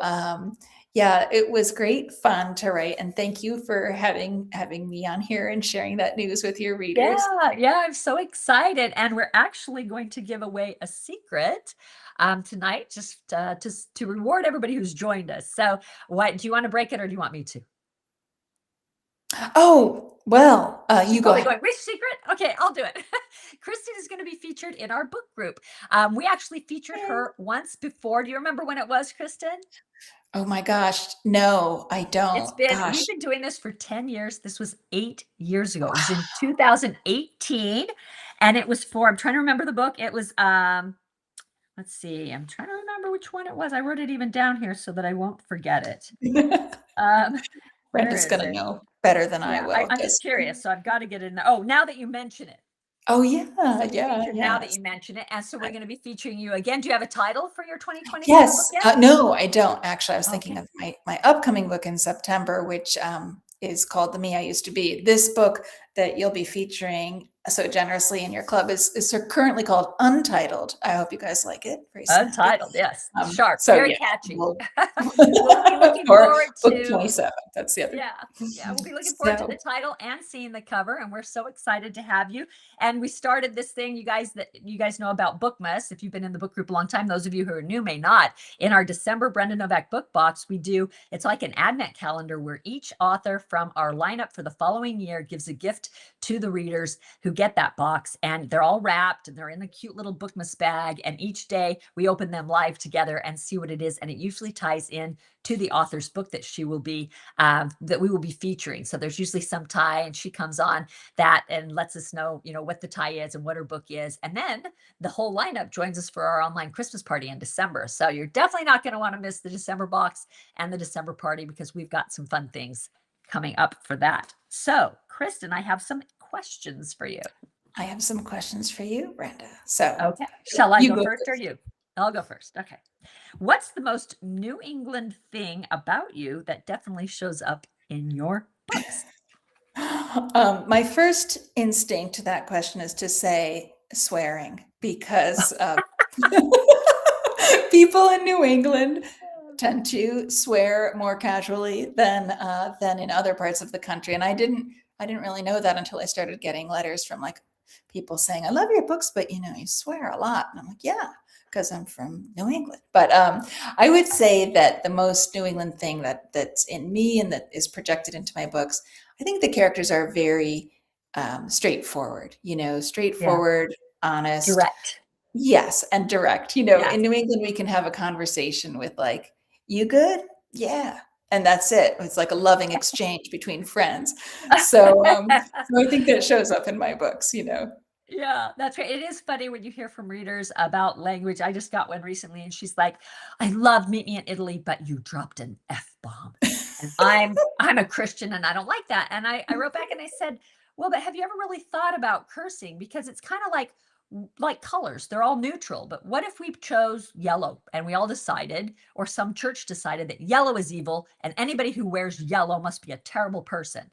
yeah, it was great fun to write, and thank you for having me on here and sharing that news with your readers. Yeah, I'm so excited. And we're actually going to give away a secret tonight just to reward everybody who's joined us. So what do you want to break it or do you want me to? Oh, well, She's you go probably ahead. going, which secret? Okay, I'll do it. Kristen is going to be featured in our book group. We actually featured her once before. Do you remember when it was, Kristen? Oh my gosh, no, I don't. We've Gosh. been doing this for 10 years. This was 8 years ago. It was in 2018. And it was for, I'm trying to remember the book. It was, let's see, I'm trying to remember which one it was. I wrote it even down here so that I won't forget it. Um, where Brenda's is gonna it? know better than I Yeah, will, I'm just 'cause curious. So I've got to get in there. Oh, now that you mention it. oh, yeah, So we're yeah, featured now that yes. you mention it. And so we're going to be featuring you again. Do you have a title for your 2024 book Yes, yet? no, I don't, actually. I was thinking Okay. of my upcoming book in September, which, is called The Me I Used to Be. This book that you'll be featuring so generously in your club is currently called Untitled. I hope you guys like it. Very snappy. Untitled. Yes. Sharp. So Very yeah, catchy. we'll We'll be looking or forward book to 27, that's the other. yeah, we'll be looking forward to So the title and seeing the cover, and we're so excited to have you. And we started this thing, you guys know about Bookmas. If you've been in the book group a long time, those of you who are new may not. In our December Brenda Novak book box, it's like an advent calendar where each author from our lineup for the following year gives a gift to the readers who get that box, and they're all wrapped and they're in the cute little Bookmas bag. And each day we open them live together and see what it is, and it usually ties in to the author's book that we will be featuring. So there's usually some tie, and she comes on that and lets us know, what the tie is and what her book is. And then the whole lineup joins us for our online Christmas party in December. So you're definitely not going to want to miss the December box and the December party, because we've got some fun things coming up for that. So, Kristen, I have some questions for you. I have some questions for you, Brenda. So Okay. Shall I you go first or you? I'll go first. Okay. What's the most New England thing about you that definitely shows up in your books? My first instinct to that question is to say swearing, because people in New England tend to swear more casually than in other parts of the country, and I didn't really know that until I started getting letters from like people saying, I love your books, but you swear a lot. And I'm like, yeah, because I'm from New England. But I would say that the most New England thing that's in me and that is projected into my books, I think the characters are very straightforward, straightforward, honest. Direct. Yes, and direct. Yes. In New England, we can have a conversation with like, you good? Yeah. And that's it. It's like a loving exchange between friends. So, so I think that shows up in my books. Yeah, that's right. It is funny when you hear from readers about language. I just got one recently and she's like, I love Meet Me in Italy, but you dropped an F-bomb. And I'm a Christian and I don't like that. And I wrote back and I said, well, but have you ever really thought about cursing? Because it's kind of like colors. They're all neutral. But what if we chose yellow and we all decided, or some church decided that yellow is evil and anybody who wears yellow must be a terrible person?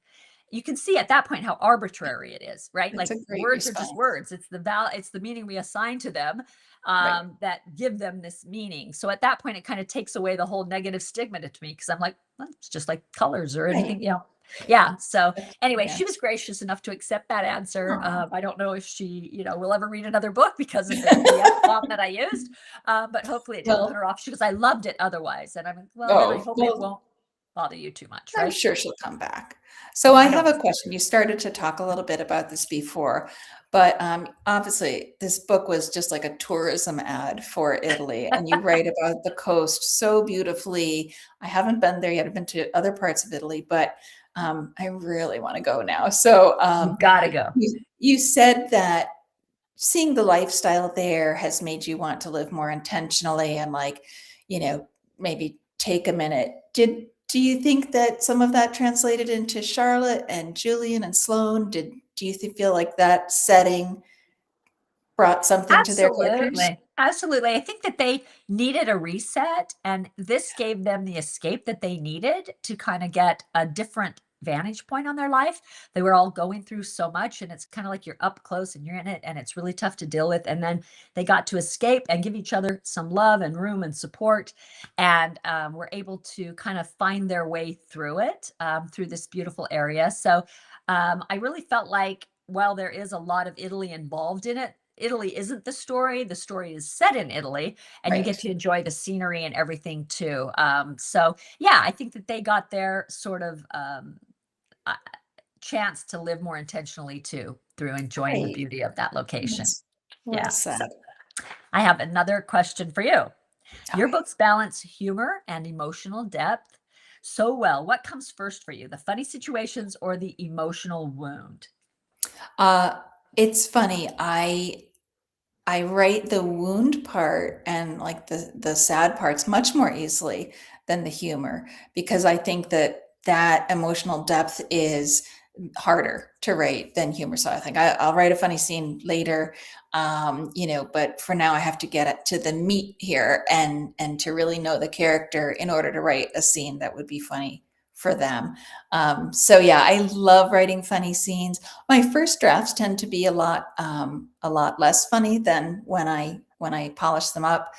You can see at that point how arbitrary it is, right? That's Like a great words are just response. words. It's the meaning we assign to them Right. that give them this meaning. So at that point, it kind of takes away the whole negative stigma to me because I'm like, well, it's just like colors or anything, Yeah. So anyway, Yeah. she was gracious enough to accept that answer. Aw. I don't know if she, will ever read another book because of the F-bomb that I used. But hopefully it didn't Well, put her off. She goes, I loved it otherwise. And I'm like, well, then I hope it won't bother you too much, I'm right? sure she'll come back. So I I have don't. a question. You started to talk a little bit about this before, but obviously this book was just like a tourism ad for Italy, and you write about the coast so beautifully. I haven't been there yet. I've been to other parts of Italy, but I really want to go now. So You gotta go. you said that seeing the lifestyle there has made you want to live more intentionally and like, maybe take a minute. Do you think that some of that translated into Charlotte and Julian and Sloane? Do you feel like that setting brought something to their characters? Absolutely. Absolutely. I think that they needed a reset, and this gave them the escape that they needed to kind of get a different vantage point on their life. They were all going through so much, and it's kind of like you're up close and you're in it, and it's really tough to deal with. And then they got to escape and give each other some love and room and support, and were able to kind of find their way through it, through this beautiful area. So I really felt like, while there is a lot of Italy involved in it, Italy isn't the story. The story is set in Italy, and you get Right. to enjoy the scenery and everything too. So yeah, I think that they got their sort of uh, chance to live more intentionally too through enjoying the Right. beauty of that location. That's well Yeah. said. So I have another question for you. Your Okay. books balance humor and emotional depth so well. What comes first for you, the funny situations or the emotional wound? Uh, it's funny. I write the wound part and like the sad parts much more easily than the humor because I think that emotional depth is harder to write than humor. So I think I'll write a funny scene later, but for now I have to get it to the meat here and to really know the character in order to write a scene that would be funny for them. So yeah, I love writing funny scenes. My first drafts tend to be a lot less funny than when I polish them up,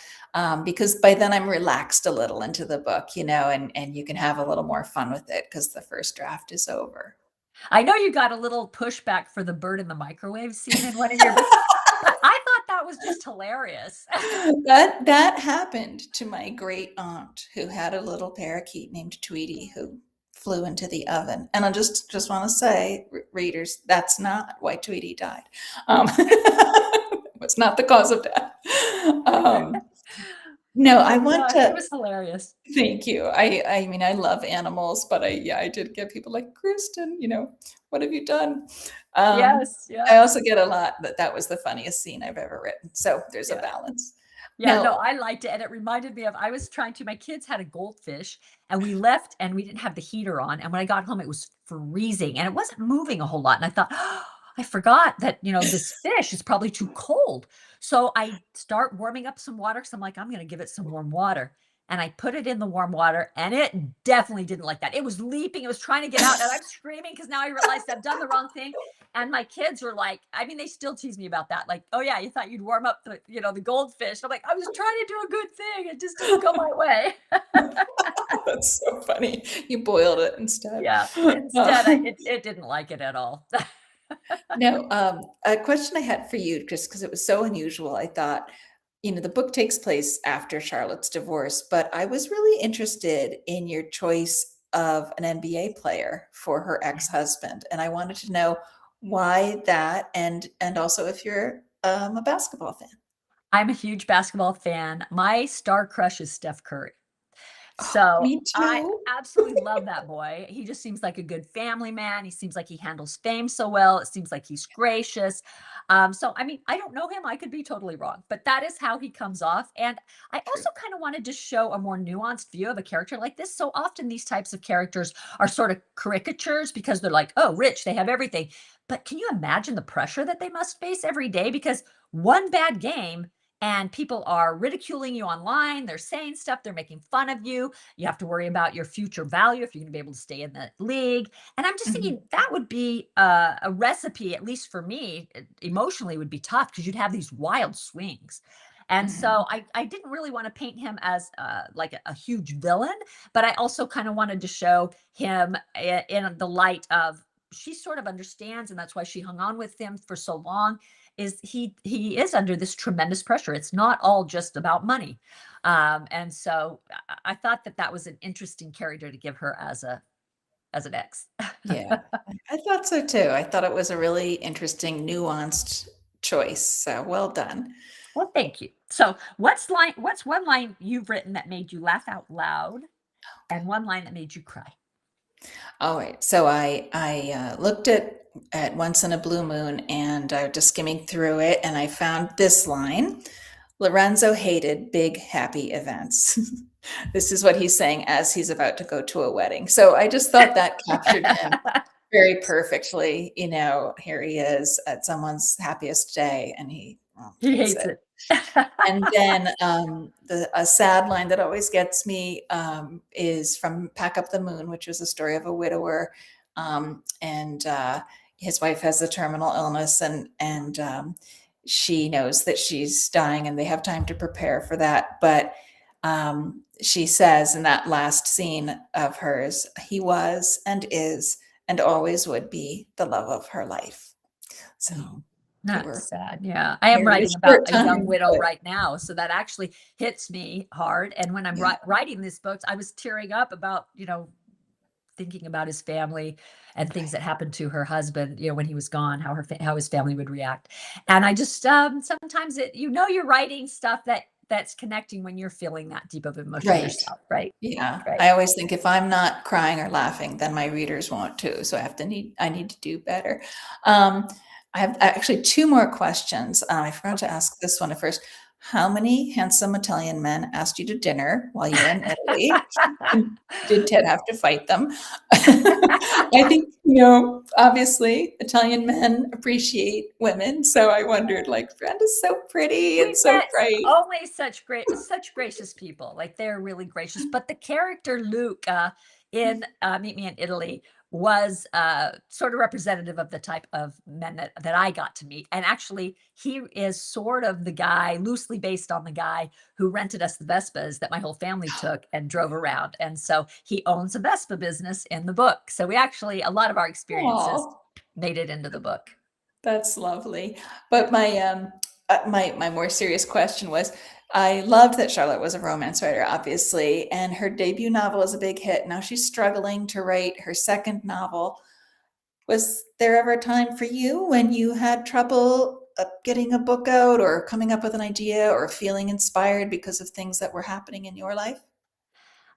because by then I'm relaxed a little into the book, and you can have a little more fun with it because the first draft is over. I know you got a little pushback for the bird in the microwave scene in one of your books, but I thought that was just hilarious. That happened to my great aunt who had a little parakeet named Tweety who flew into the oven. And I just want to say, readers, that's not why Tweety died. It was not the cause of death. No, I Oh want gosh, it to was hilarious. thank you. I mean, I love animals, but I did get people like, Kristen, what have you done? Yes, I yeah, also get a lot that was the funniest scene I've ever written. So there's a yeah. balance. Yeah, no, Now, I liked it, and it reminded me of I was trying to my kids had a goldfish, and we left, and we didn't have the heater on, and when I got home, it was freezing, and it wasn't moving a whole lot, and I thought, "Oh, I forgot that, this fish is probably too cold." So I start warming up some water, 'cause I'm like, "I'm gonna give it some warm water," and I put it in the warm water, and it definitely didn't like that. It was leaping, it was trying to get out, and I'm screaming because now I realized I've done the wrong thing, and my kids were like, I mean, they still tease me about that. Like, oh yeah, you thought you'd warm up the goldfish. I'm like, I was trying to do a good thing. It just didn't go my way. that's so funny. You boiled it instead. Yeah. Instead, it didn't like it at all. No, a question I had for you, just because it was so unusual, I thought, the book takes place after Charlotte's divorce, but I was really interested in your choice of an NBA player for her ex-husband, and I wanted to know why that, and also if you're a basketball fan. I'm a huge basketball fan. My star crush is Steph Curry. Oh, So me I too. absolutely love that boy. He just seems like a good family man. He seems like he handles fame so well. It seems like he's gracious. So I mean, I don't know him. I could be totally wrong, but that is how he comes off. And I True. also kind of wanted to show a more nuanced view of a character like this. So often these types of characters are sort of caricatures because they're like, oh, rich, they have everything. But can you imagine the pressure that they must face every day? Because one bad game and people are ridiculing you online. They're saying stuff, they're making fun of you. You have to worry about your future value if you're going to be able to stay in the league. And I'm just Mhm. thinking that would be a recipe, at least for me, emotionally would be tough because you'd have these wild swings. And Mhm. so I didn't really want to paint him as like a huge villain, but I also kind of wanted to show him in the light of she sort of understands, and that's why she hung on with him for so long. Is he is under this tremendous pressure. It's not all just about money. And so I thought that that was an interesting character to give her as an ex. Yeah, I thought so too. I thought it was a really interesting, nuanced choice. So well done. Well, thank you. So, what's one line you've written that made you laugh out loud, and one line that made you cry? All right. So I looked at Once in a Blue Moon, and I was just skimming through it, and I found this line. Lorenzo hated big happy events. This is what he's saying as he's about to go to a wedding. So I just thought that captured him very perfectly. Here he is at someone's happiest day, and he He hates hates it. it. And then a sad line that always gets me is from Pack Up the Moon, which was a story of a widower, and his wife has a terminal illness, and she knows that she's dying, and they have time to prepare for that. But she says in that last scene of hers, "He was and is and always would be the love of her life." So That's poor, sad. Yeah. I am very writing about short a young time, widow but right now, so that actually hits me hard. And when I'm yeah. writing these books, I was tearing up about, thinking about his family and things Right. that happened to her husband, when he was gone, how his family would react. And I just sometimes you're writing stuff that's connecting when you're feeling that deep of emotion Right. yourself, right? Yeah. Right. I always think if I'm not crying or laughing, then my readers won't too. So I need to do better. Um, I have actually two more questions. I forgot to ask this one at first. How many handsome Italian men asked you to dinner while you were in Italy? And did Ted have to fight them? I think, obviously Italian men appreciate women. So I wondered, like, Brenda's so pretty and We so met bright. only such gracious people. Like they're really gracious. But the character Luke in Meet Me in Italy was sort of representative of the type of men that I got to meet. And actually, he is sort of the guy, loosely based on the guy who rented us the Vespas that my whole family took and drove around. And so he owns a Vespa business in the book. So a lot of our experiences Aw. made it into the book. That's lovely. But my more serious question was, I loved that Charlotte was a romance writer, obviously, and her debut novel was a big hit. Now she's struggling to write her second novel. Was there ever a time for you when you had trouble getting a book out or coming up with an idea or feeling inspired because of things that were happening in your life?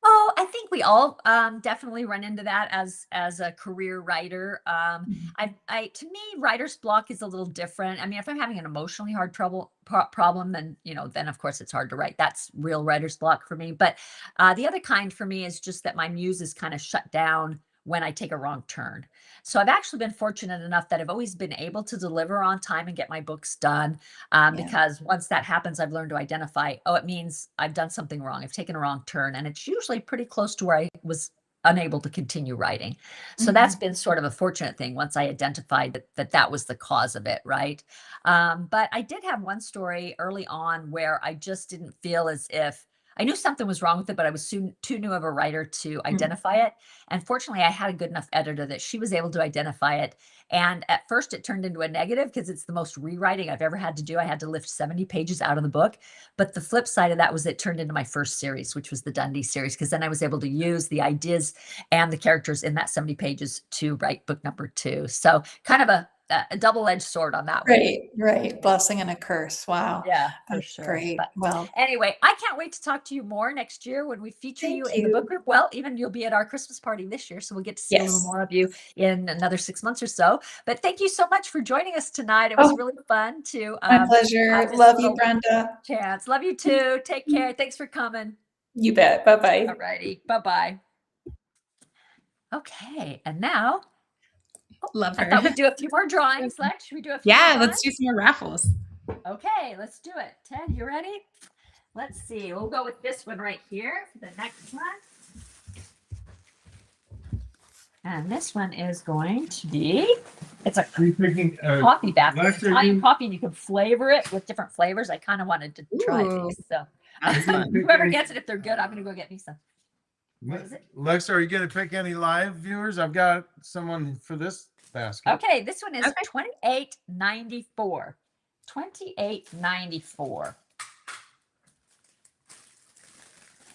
Oh, I think we all definitely run into that as a career writer. Mhm. I to me, writer's block is a little different. I mean, if I'm having an emotionally hard problem, then then of course it's hard to write. That's real writer's block for me. But the other kind for me is just that my muse is kind of shut down when I take a wrong turn. So I've actually been fortunate enough that I've always been able to deliver on time and get my books done. Yeah. Because once that happens, I've learned to identify, oh, it means I've done something wrong. I've taken a wrong turn. And it's usually pretty close to where I was unable to continue writing. So that's Mhm. been sort of a fortunate thing once I identified that was the cause of it, right? But I did have one story early on where I just didn't feel as if I knew something was wrong with it, but I was too new of a writer to identify it. And fortunately, I had a good enough editor that she was able to identify it. And at first, it turned into a negative because it's the most rewriting I've ever had to do. I had to lift 70 pages out of the book. But the flip side of that was it turned into my first series, which was the Dundee series, because then I was able to use the ideas and the characters in that 70 pages to write book number 2. So kind of a double-edged sword on that one. Right. Blessing and a curse. Wow. Yeah, for That's sure. great. But Well, anyway, I can't wait to talk to you more next year when we feature Thank you in the book you. group. Well, even you'll be at our Christmas party this year, so we'll get to see a little Yes. more of you in another 6 months or so. But thank you so much for joining us tonight. It was Oh, really fun to my pleasure. have this Love you, little Brenda. chance. Love you too. Take care. Thanks for coming. You bet. Bye-bye. All righty. Bye-bye. Okay, and now Love I thought her. we'd do a few more drawings. Lex, should we do a few Yeah, more let's do some more raffles. drawings? Okay, let's do it. Ted, you ready? Let's see. We'll go with this one right here for the next one. And this one is going to be, it's a Are you picking, coffee basket. Lex, It's are Italian you- coffee, and you can flavor it with different flavors. I kind of wanted to try Ooh. these. So That's fun. whoever gets it, if they're good, I'm going to go get me some. What is it? Lex, are you gonna pick any live viewers? I've got someone for this basket. Okay, this one is Okay. $28.94. $28.94.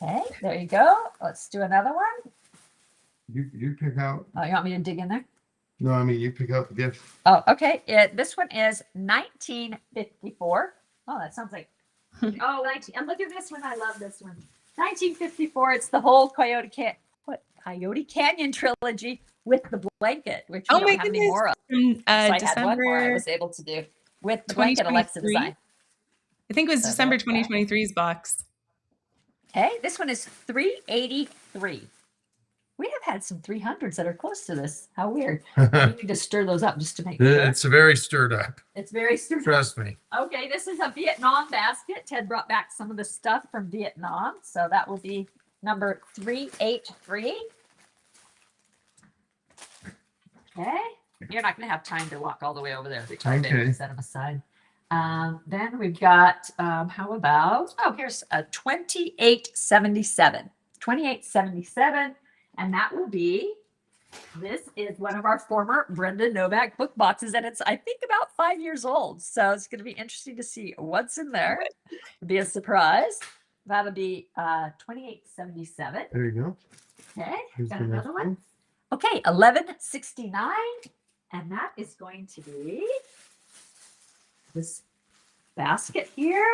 Okay, there you go. Let's do another one. You pick out. Oh, you want me to dig in there? No, I mean you pick out the gift. Oh, okay. This one is 1954. Oh, that sounds like. Oh, 19. And look at this one. I love this one. 1954. It's the whole Coyote Canyon trilogy with the blanket, which we Oh don't my have any goodness. more of. From So I had one more I December, was able to do with the blanket Alexa 2023? design. I think it was So December that's that. 2023's box. Okay, this one is 383. We have had some 300s that are close to this. How weird. We need to stir those up just to make sure. It's very stirred up. It's very stir. Trust me. Okay, this is a Vietnam basket. Ted brought back some of the stuff from Vietnam. So that will be number 383. Okay. You're not going to have time to walk all the way over there. We tried Okay. to set them aside. Then we've got, how about, oh, here's a 2877. 2877. And that will be, this is one of our former Brenda Novak book boxes. And it's, I think, about 5 years old. So it's going to be interesting to see what's in there. It'll be a surprise. That'll be 2877. There you go. Okay. Here's Got the next another one. one. Okay, 1169. And that is going to be this basket here.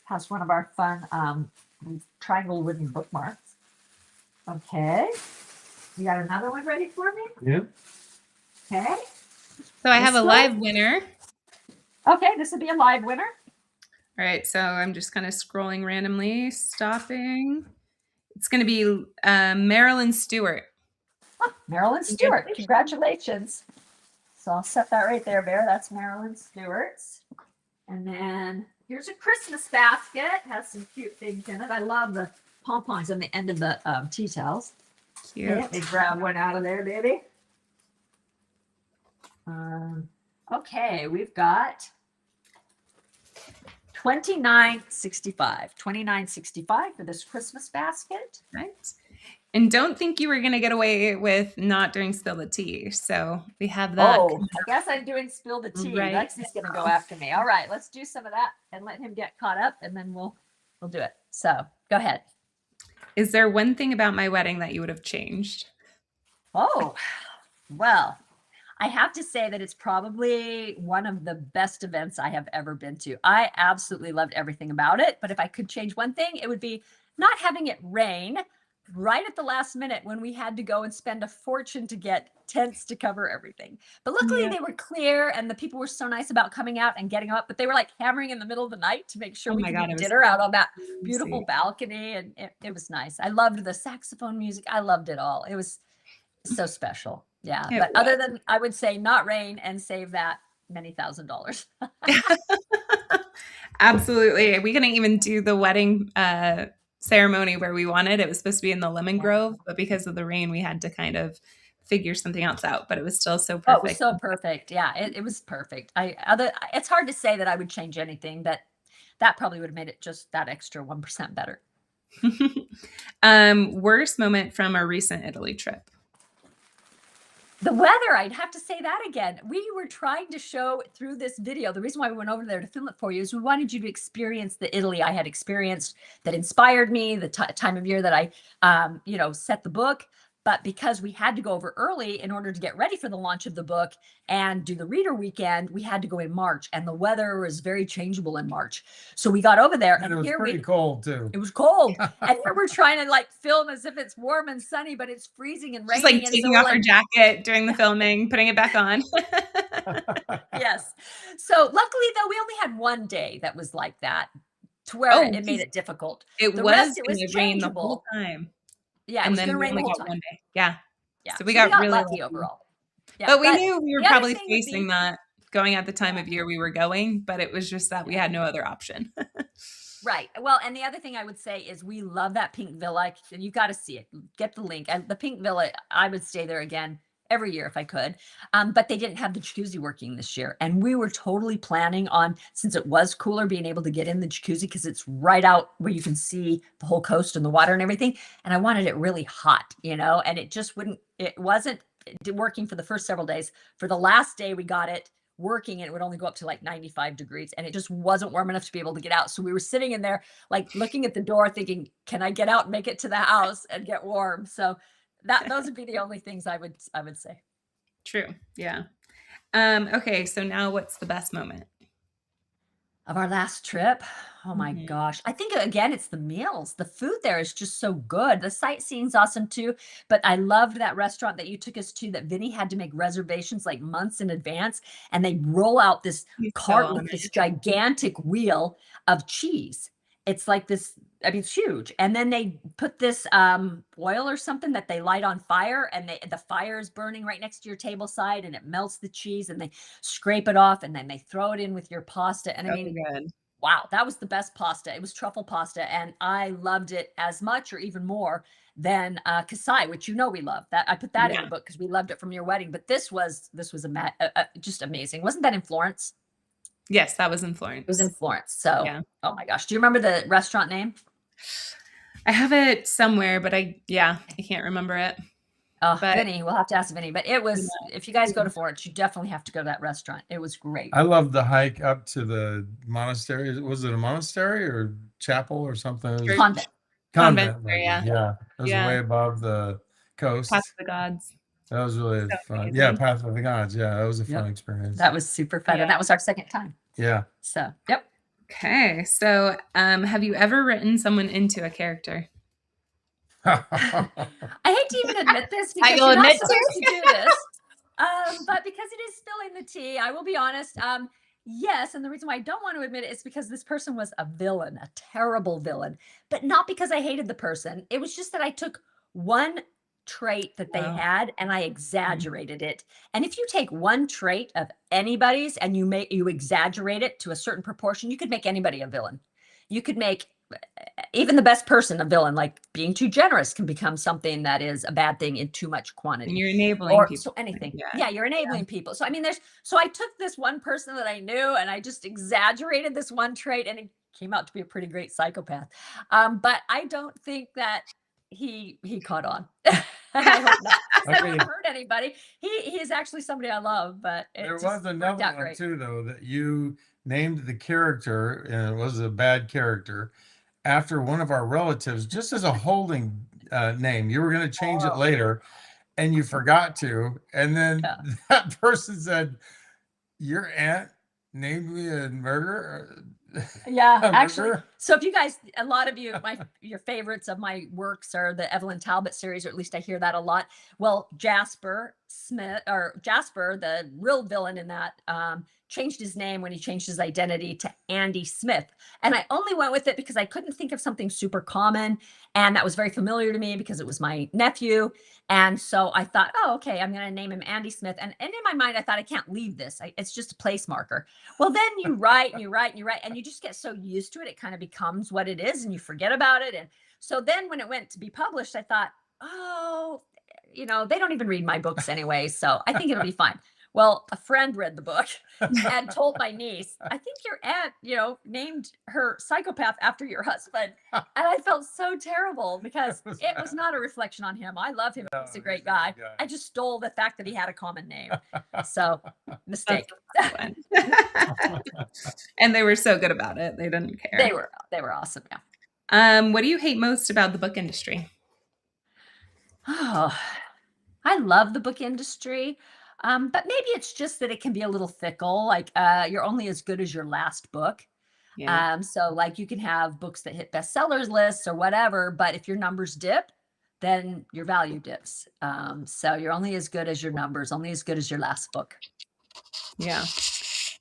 Has one of our fun triangle wooden bookmarks. Okay. You got another one ready for me? Yeah. Okay. So I have a This live winner. Okay, this will be a live winner. All right, so I'm just kind of scrolling randomly, stopping. It's going to be Marilyn Stewart. Oh, Marilyn Stewart. Congratulations. So I'll set that right there, Bear. That's Marilyn Stewart's. And then here's a Christmas basket. Has some cute things in it. I love the pom-poms on the end of the tea towels. Cute. Okay, let me grab one out of there, baby. Okay, we've got 2965. 2965 for this Christmas basket. Right. And don't think you were going to get away with not doing spill the tea. So we have that. Oh, I guess I'm doing spill the tea. Right Lexi's gonna go after me. All right, let's do some of that and let him get caught up, and then we'll do it. So go ahead. Is there one thing about my wedding that you would have changed? Oh, well, I have to say that it's probably one of the best events I have ever been to. I absolutely loved everything about it. But if I could change one thing, it would be not having it rain right at the last minute when we had to go and spend a fortune to get tents to cover everything. But luckily Yeah. they were clear and the people were so nice about coming out and getting up, but they were like hammering in the middle of the night to make sure Oh we my could God, eat it was dinner out on that beautiful Crazy. balcony. And it was nice. I loved the saxophone music. I loved it all. It was so special. Yeah. It But other than, I would say not rain and save that many $1,000s. Absolutely. We couldn't even do the wedding ceremony where we wanted. It was supposed to be in the Lemon Yeah. Grove, but because of the rain, we had to kind of figure something else out. But it was still so Oh, perfect. it was so perfect. Yeah, it was perfect. It's hard to say that I would change anything, but that probably would have made it just that extra 1% better. Worst moment from our recent Italy trip. The weather, I'd have to say that again. We were trying to show through this video. The reason why we went over there to film it for you is we wanted you to experience the Italy I had experienced that inspired me, the time of year that I, set the book. But because we had to go over early in order to get ready for the launch of the book and do the reader weekend, we had to go in March, and the weather was very changeable in March. So we got over there, And and it was here pretty we cold too. it was cold, and here we're trying to like film as if it's warm and sunny, but it's freezing and Just raining. like And taking so off her jacket during the filming, putting it back on. yes. So luckily, though, we only had one day that was like that, to where Oh, it made it difficult. It The was rest, it was going to rain the whole changeable. time. Yeah, it And was then going to we rain the only whole got time. one day. Yeah. Yeah, So we got really lucky lucky. overall. Yeah, But we knew we were the other probably thing would be- facing that going at the time of year we were going, but it was just that we had no other option. Right. Well, and the other thing I would say is we love that pink villa. You got to see it. Get the link. And the pink villa, I would stay there again every year if I could. But they didn't have the jacuzzi working this year. And we were totally planning on, since it was cooler, being able to get in the jacuzzi because it's right out where you can see the whole coast and the water and everything. And I wanted it really hot, and it just wasn't working for the first several days. For the last day, we got it working, and it would only go up to like 95 degrees, and it just wasn't warm enough to be able to get out. So we were sitting in there like looking at the door thinking, can I get out and make it to the house and get warm? So those would be the only things I would say. True. Yeah. Okay. So now what's the best moment? Of our last trip, oh my Mhm. gosh. I think again, it's the meals. The food there is just so good. The sightseeing's awesome too. But I loved that restaurant that you took us to that Vinny had to make reservations like months in advance. And they roll out this He's so cart with honored. this gigantic wheel of cheese. It's like this, I mean, it's huge. And then they put this oil or something that they light on fire, and the fire is burning right next to your table side, and it melts the cheese, and they scrape it off, and then they throw it in with your pasta. And I So mean, good. wow, that was the best pasta. It was truffle pasta, and I loved it as much or even more than Kasai, which we love. That I put that in Yeah. the book because we loved it from your wedding. But this was just amazing. Wasn't that in Florence? Yes, that was in It Florence. was in Florence. So, Yeah. oh my gosh, do you remember the restaurant name? I have it somewhere, but I can't remember it. Oh, But- Vinny, we'll have to ask Vinny. But it was, if you guys go to Florence, you definitely have to go to that restaurant. It was great. I love the hike up to the monastery. Was it a monastery or chapel or something? It was- Convent. Convent, maybe. yeah. Yeah. It was Yeah. way above the coast. Path of the Gods. That was really So fun. amazing. Yeah, Path of the Gods. Yeah, that was a Yep. fun experience. That was super fun. Yeah. And that was our second time. Yeah. So, yep. Okay. So have you ever written someone into a character? I hate to even admit this I because will you're not admit to. supposed to do this. But because it is spilling the tea, I will be honest. Yes, and the reason why I don't want to admit it is because this person was a villain, a terrible villain, but not because I hated the person. It was just that I took one trait that they Wow. had and I exaggerated it. And if you take one trait of anybody's and you exaggerate it to a certain proportion, you could make anybody a villain. You could make even the best person a villain. Like being too generous can become something that is a bad thing in too much quantity. And you're enabling Or people. so anything. Yeah. Yeah, you're enabling people. So I mean, so I took this one person that I knew and I just exaggerated this one trait, and it came out to be a pretty great psychopath. But I don't think that he caught on. And I hope not. I Okay. won't hurt anybody. He is actually somebody I love, but it There just was worked another out one great. too, though, that you named the character, and it was a bad character, after one of our relatives, just as a holding name. You were going to change it Oh. later, and you forgot to. And then Yeah. that person said, "Your aunt named me a murderer." Yeah, A actually. murderer?" So if you guys, a lot of you, your favorites of my works are the Evelyn Talbot series, or at least I hear that a lot. Well, Jasper Smith, or Jasper, the real villain in that, changed his name when he changed his identity to Andy Smith. And I only went with it because I couldn't think of something super common. And that was very familiar to me because it was my nephew. And so I thought, oh, okay, I'm going to name him Andy Smith. And in my mind, I thought, I can't leave this. It's just a place marker. Well, then you write and you write and you write, and you just get so used to it. It kind of becomes what it is and you forget about it. And so then when it went to be published, I thought, oh, they don't even read my books anyway. So I think it'll be fine. Well, a friend read the book and told my niece, I think your aunt, named her psychopath after your husband. And I felt so terrible because was it was not a reflection on him. I love him. No, He's a he's great a guy. good guy. I just stole the fact that he had a common name. So, That's mistake. the one. And they were so good about it. They didn't care. They were awesome. Yeah. What do you hate most about the book industry? Oh, I love the book industry. But maybe it's just that it can be a little fickle. Like you're only as good as your last book. Yeah. So like you can have books that hit bestsellers lists or whatever, but if your numbers dip, then your value dips. So you're only as good as your numbers, only as good as your last book. Yeah.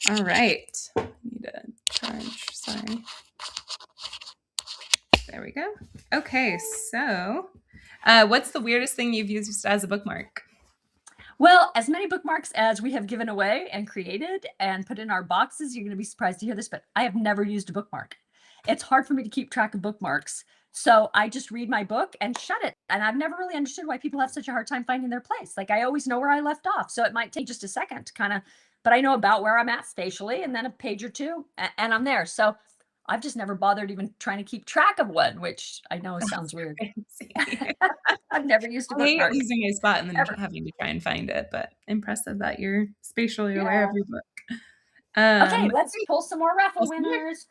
All right. Need to charge. Sorry. There we go. Okay. So, what's the weirdest thing you've used as a bookmark? Well, as many bookmarks as we have given away and created and put in our boxes, you're going to be surprised to hear this, but I have never used a bookmark. It's hard for me to keep track of bookmarks. So I just read my book and shut it. And I've never really understood why people have such a hard time finding their place. Like I always know where I left off. So it might take just a second to kind of, but I know about where I'm at spatially and then a page or two and I'm there. So I've just never bothered even trying to keep track of one, which I know sounds weird. I've never used a I hate bookmark. losing a spot and then Ever. having to try and find it, but impressive that you're spatially aware Yeah. of your book. Okay, let's pull some more raffle pull some more. winners.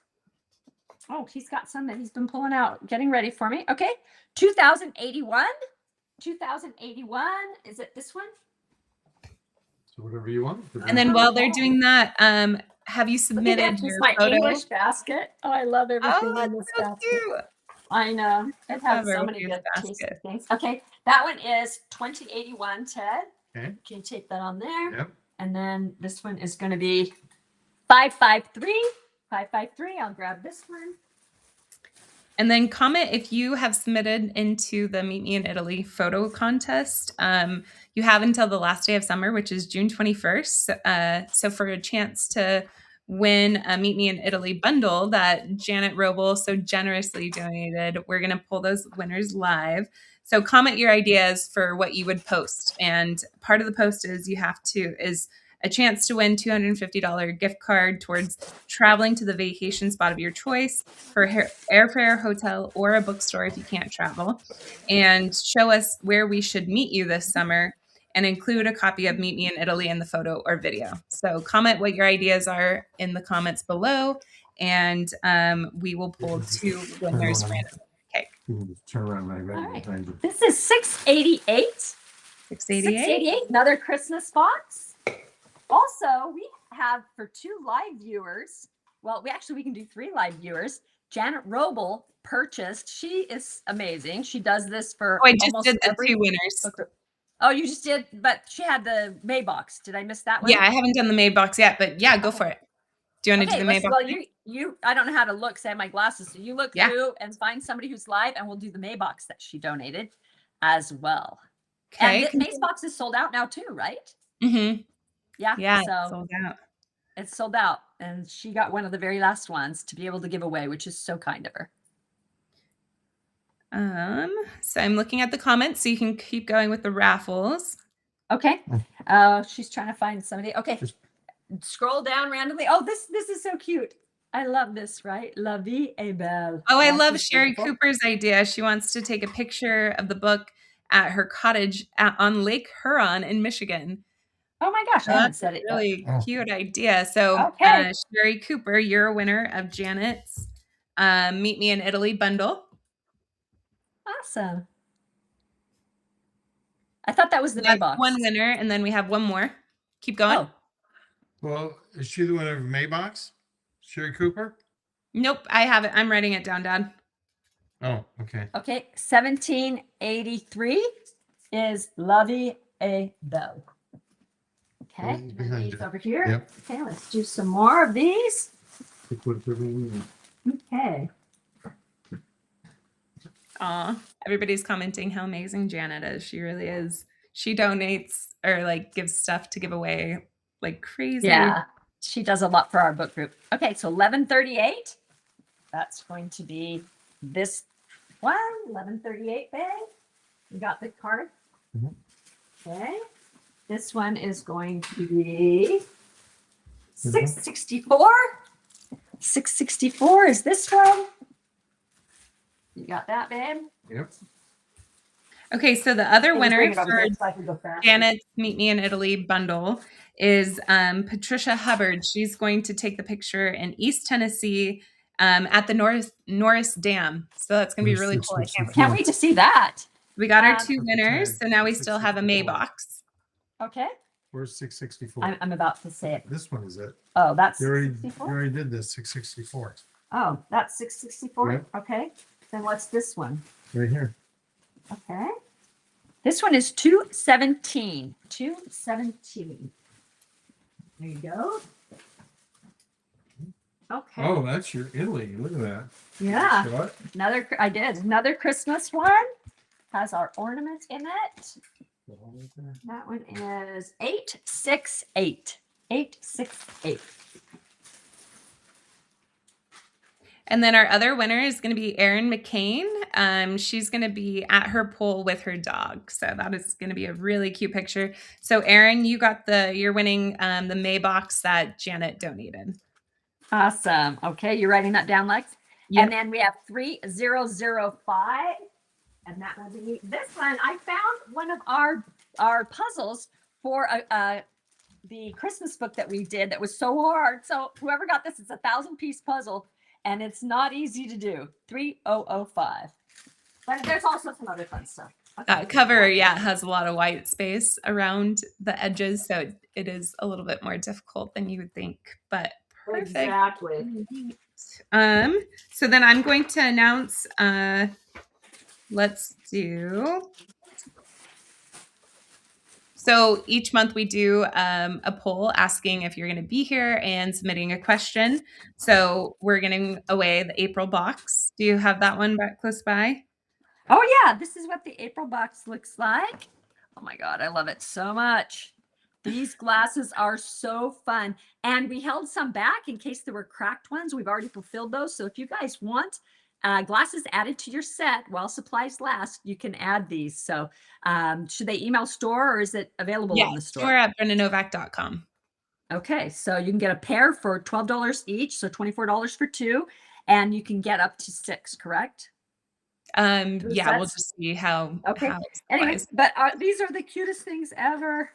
Oh, he's got some that he's been pulling out, getting ready for me. Okay, 2081. 2081. Is it this one? So whatever you want. And then while they're doing that, have you Look at submitted that, your just my photo? English basket. Oh, I love everything Oh, in that's this so basket. cute. I know. It has Clever so with many your good tasty basket. things. Okay, that one is 2081, Ted. Okay. Can you tape that on there? Yep. And then this one is going to be 553. 553. I'll grab this one. And then comment if you have submitted into the Meet Me in Italy photo contest. You have until the last day of summer, which is June 21st. So for a chance to win a Meet Me in Italy bundle that Janet Roble so generously donated, we're going to pull those winners live. So comment your ideas for what you would post. And part of the post is is a chance to win $250 gift card towards traveling to the vacation spot of your choice for airfare, hotel, or a bookstore if you can't travel, and show us where we should meet you this summer and include a copy of Meet Me in Italy in the photo or video. So comment what your ideas are in the comments below, and we will pull two winners randomly. Okay. You can just turn around like that. All and right. find it. This is 688. 688. 688, another Christmas box. Also, we have for 2 live viewers. Well, we can do 3 live viewers. Janet Roble purchased. She is amazing. She does this for Oh, I just almost did the every 2 winners. book group. Oh, you just did, but she had the May box. Did I miss that one? Yeah, I haven't done the May box yet, but yeah, go for it. Do you want to do the May box? Well, you I don't know how to look, say my glasses. So you look Yeah. through and find somebody who's live, and we'll do the May box that she donated as well. Okay. And the May's box is sold out now too, right? Mm-hmm. Yeah. Yeah, it's So sold out. it's sold out, and she got one of the very last ones to be able to give away, which is so kind of her. So I'm looking at the comments so you can keep going with the raffles. Okay. She's trying to find somebody. Okay. Scroll down randomly. Oh, this is so cute. I love this, right? La vie est belle. Oh, I Life love is Sherry beautiful. Cooper's idea. She wants to take a picture of the book at her cottage on Lake Huron in Michigan. Oh my gosh, I So haven't that's said a it yet. really Oh. cute idea. So Okay. Sherry Cooper, you're a winner of Janet's Meet Me in Italy bundle. Awesome. I thought that was the May That's box. one winner, and then we have one more. Keep going. Oh, Well, is she the one of Maybox? Sherry Cooper? Nope, I have it. I'm writing it down, Dad. Oh, okay. okay. 1783 is La vie est belle. Okay. Oh, behind These you. over here. Yep. Okay, let's do some more of these. Pick what they're doing. Okay. Aw, everybody's commenting how amazing Janet is. She really is. She donates or like gives stuff to give away like crazy. Yeah, she does a lot for our book group. Okay, so 1138. That's going to be this one. 1138, babe. You got the card. Mhm. Okay. This one is going to be 664. 664 is this one. You got that, babe? Yep. Okay, so the other Just winner bring it over for here so I can go faster. Janet's Meet Me in Italy bundle is Patricia Hubbard. She's going to take the picture in East Tennessee at the Norris Dam. So that's going to be really cool. Can't wait to see that. We got our Um, 2 winners, so now we still have a May 664. box. Okay. Where's 664? I'm about to say it. This one is it. Oh, that's You already, you 664? already did this, 664. Oh, that's 664? Yeah. Okay. Then what's this one? Right here. Okay. This one is 217. 217. There you go. Okay. Oh, that's your Italy. Look at that. Yeah. Show it. I did. Another Christmas one. Has our ornament in it. That one is 868. 868. And then our other winner is going to be Erin McCain. She's going to be at her pool with her dog. So that is going to be a really cute picture. So Erin, you're winning the May box that Janet donated. Awesome. Okay, you're writing that down, Lex? Yep. And then we have 3005. And that will be this one. I found one of our puzzles for the Christmas book that we did that was so hard. So whoever got this, it's a 1,000-piece puzzle, and it's not easy to do. 3005. But there's also some other fun stuff. Okay. Cover, has a lot of white space around the edges, so it is a little bit more difficult than you would think, but perfect. Exactly. So then I'm going to announce, let's do. So each month we do a poll asking if you're going to be here and submitting a question. So we're giving away the April box. Do you have that one back close by? Oh yeah, this is what the April box looks like. Oh my God, I love it so much. These glasses are so fun. And we held some back in case there were cracked ones. We've already fulfilled those. So if you guys want glasses added to your set while supplies last, you can add these. So should they email store or is it available on the store? Store at brendanovak.com. Okay, so you can get a pair for $12 each, so $24 for 2, and you can get up to 6, correct? We'll sets? just see how. Okay. how it Anyway, supplies. but these are the cutest things ever.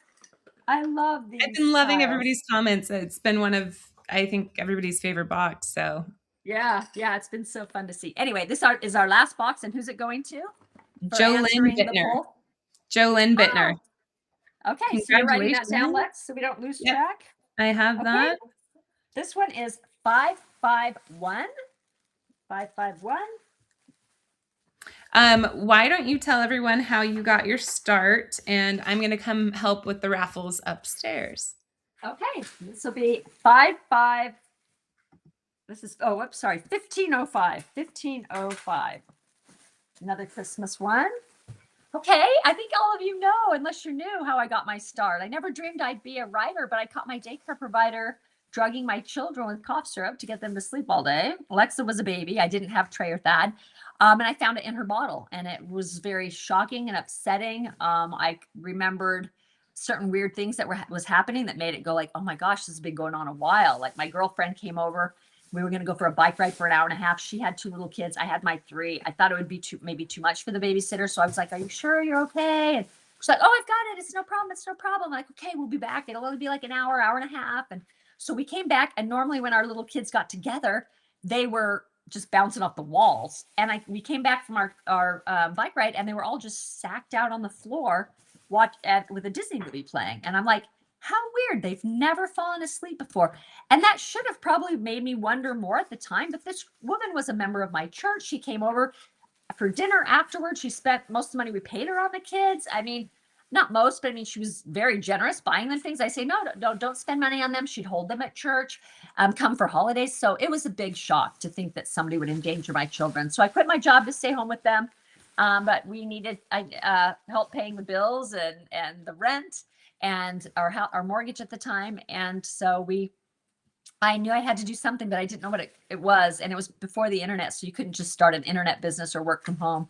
I love these. I've been loving styles. everybody's comments. It's been one of, I think, everybody's favorite box. So Yeah, it's been so fun to see. Anyway, this is our last box, and who's it going to? For Jolynn answering the Bittner. poll? Jolynn Bittner. Oh, okay, so you're writing that down, Congratulations. Lex, so we don't lose Yep. track. I have Okay. that. This one is 551. 551. Why don't you tell everyone how you got your start? And I'm going to come help with the raffles upstairs. Okay, this will be 55. This is, oh, whoops, sorry, 1505. 1505. Another Christmas one. Okay, I think all of you know, unless you're new, how I got my start. I never dreamed I'd be a writer, but I caught my daycare provider drugging my children with cough syrup to get them to sleep all day. Alexa was a baby. I didn't have Trey or Thad. And I found it in her bottle, and it was very shocking and upsetting. I remembered certain weird things that was happening that made it go like, oh my gosh, this has been going on a while. Like my girlfriend came over. We were going to go for a bike ride for an hour and a half. She had 2 little kids. I had my 3. I thought it would be maybe too much for the babysitter. So I was like, are you sure you're okay? And she's like, oh, I've got it. It's no problem. It's no problem. I'm like, okay, we'll be back. It'll only be like an hour, hour and a half. And so we came back. And normally when our little kids got together, they were just bouncing off the walls. And we came back from our bike ride, and they were all just sacked out on the floor with a Disney movie playing. And I'm like, how weird. They've never fallen asleep before. And that should have probably made me wonder more at the time. But this woman was a member of my church. She came over for dinner afterwards. She spent most of the money we paid her on the kids. I mean, not most, but I mean, she was very generous buying them things. I say, no, don't spend money on them. She'd hold them at church, come for holidays. So it was a big shock to think that somebody would endanger my children. So I quit my job to stay home with them. But we needed help paying the bills and the rent and our mortgage at the time. And so I knew I had to do something, but I didn't know what it was. And it was before the internet. So you couldn't just start an internet business or work from home.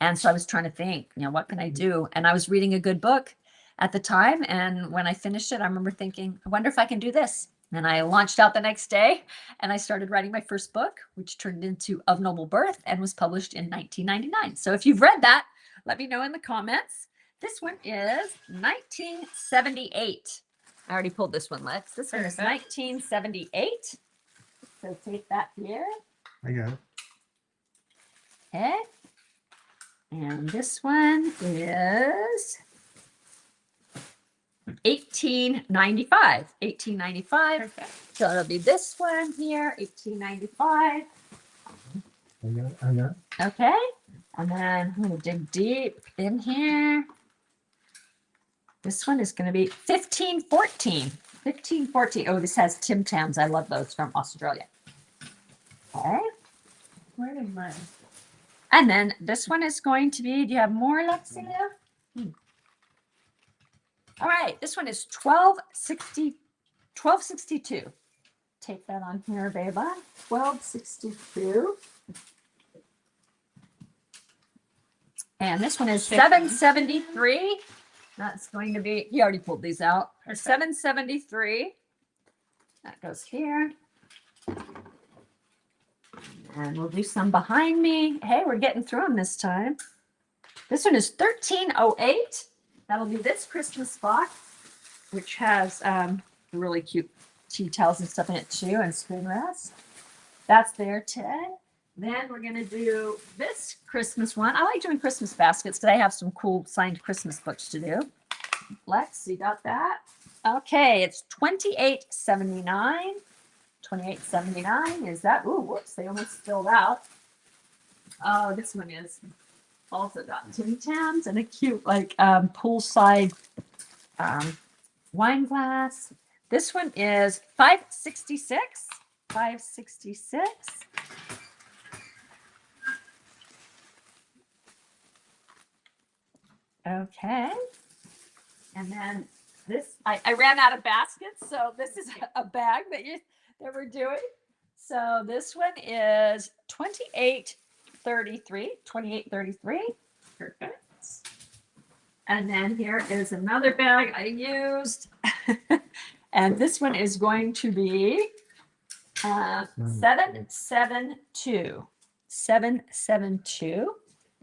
And so I was trying to think, what can I do? And I was reading a good book at the time. And when I finished it, I remember thinking, I wonder if I can do this. And I launched out the next day and I started writing my first book, which turned into Of Noble Birth and was published in 1999. So if you've read that, let me know in the comments. This one is 1978. I already pulled this one, Lex. This one is Perfect. 1978. So take that here. I got it. Okay. And this one is 1895. 1895. Perfect. So it'll be this one here, 1895. I got it. I got it. Okay. And then I'm going to dig deep in here. This one is going to be 1514. 1514. Oh, this has Tim Tams. I love those from Australia. Okay. Where did mine? And then this one is going to be, do you have more, Lexia? All right. This one is 1262. Take that on here, Beba. 1262. And this one is 773. That's going to be, he already pulled these out. Perfect. 773. That goes here. And we'll do some behind me. Hey, we're getting through them this time. This one is 1308. That'll be this Christmas box, which has really cute tea towels and stuff in it too, and spoon rest. That's there, Ted. Then we're going to do this Christmas one. I like doing Christmas baskets because I have some cool signed Christmas books to do. Lex, you got that? Okay, it's 2879. 2879 is that? Ooh, whoops, they almost spilled out. Oh, this one is also got Tim Tams and a cute like poolside wine glass. This one is 566. 566. Okay. And then this, I ran out of baskets, so this is a bag that we're doing. So this one is 2833. 2833. Perfect. And then here is another bag I used. And this one is going to be 772. 772.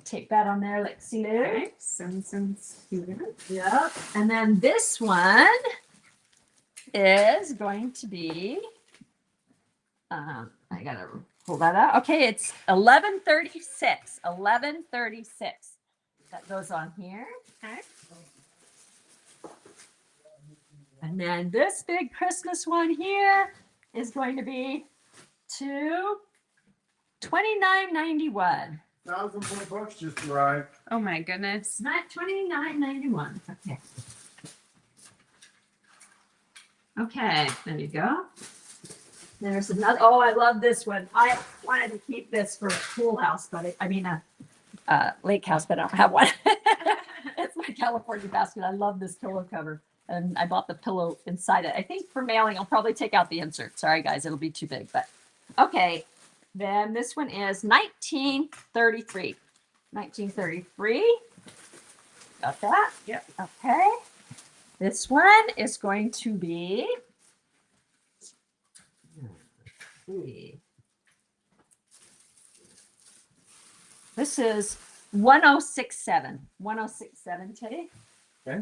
Take that on there, like see there. Okay. 772. Yep. And then this one is going to be, I gotta pull that out. Okay, it's 1136. 1136. That goes on here. Okay. And then this big Christmas one here is going to be $29.91. 1,000 more bucks just arrived. Oh my goodness. Not $29.91. Okay. Okay, there you go. There's another. Oh, I love this one. I wanted to keep this for a pool house, but I mean a lake house, but I don't have one. It's my California basket. I love this pillow cover, and I bought the pillow inside it. I think for mailing, I'll probably take out the insert. Sorry, guys, it'll be too big, but okay. Then this one is 1933. 1933. Got that? Yep. Okay. This one is going to be. This is 1067. 1067 today. Okay.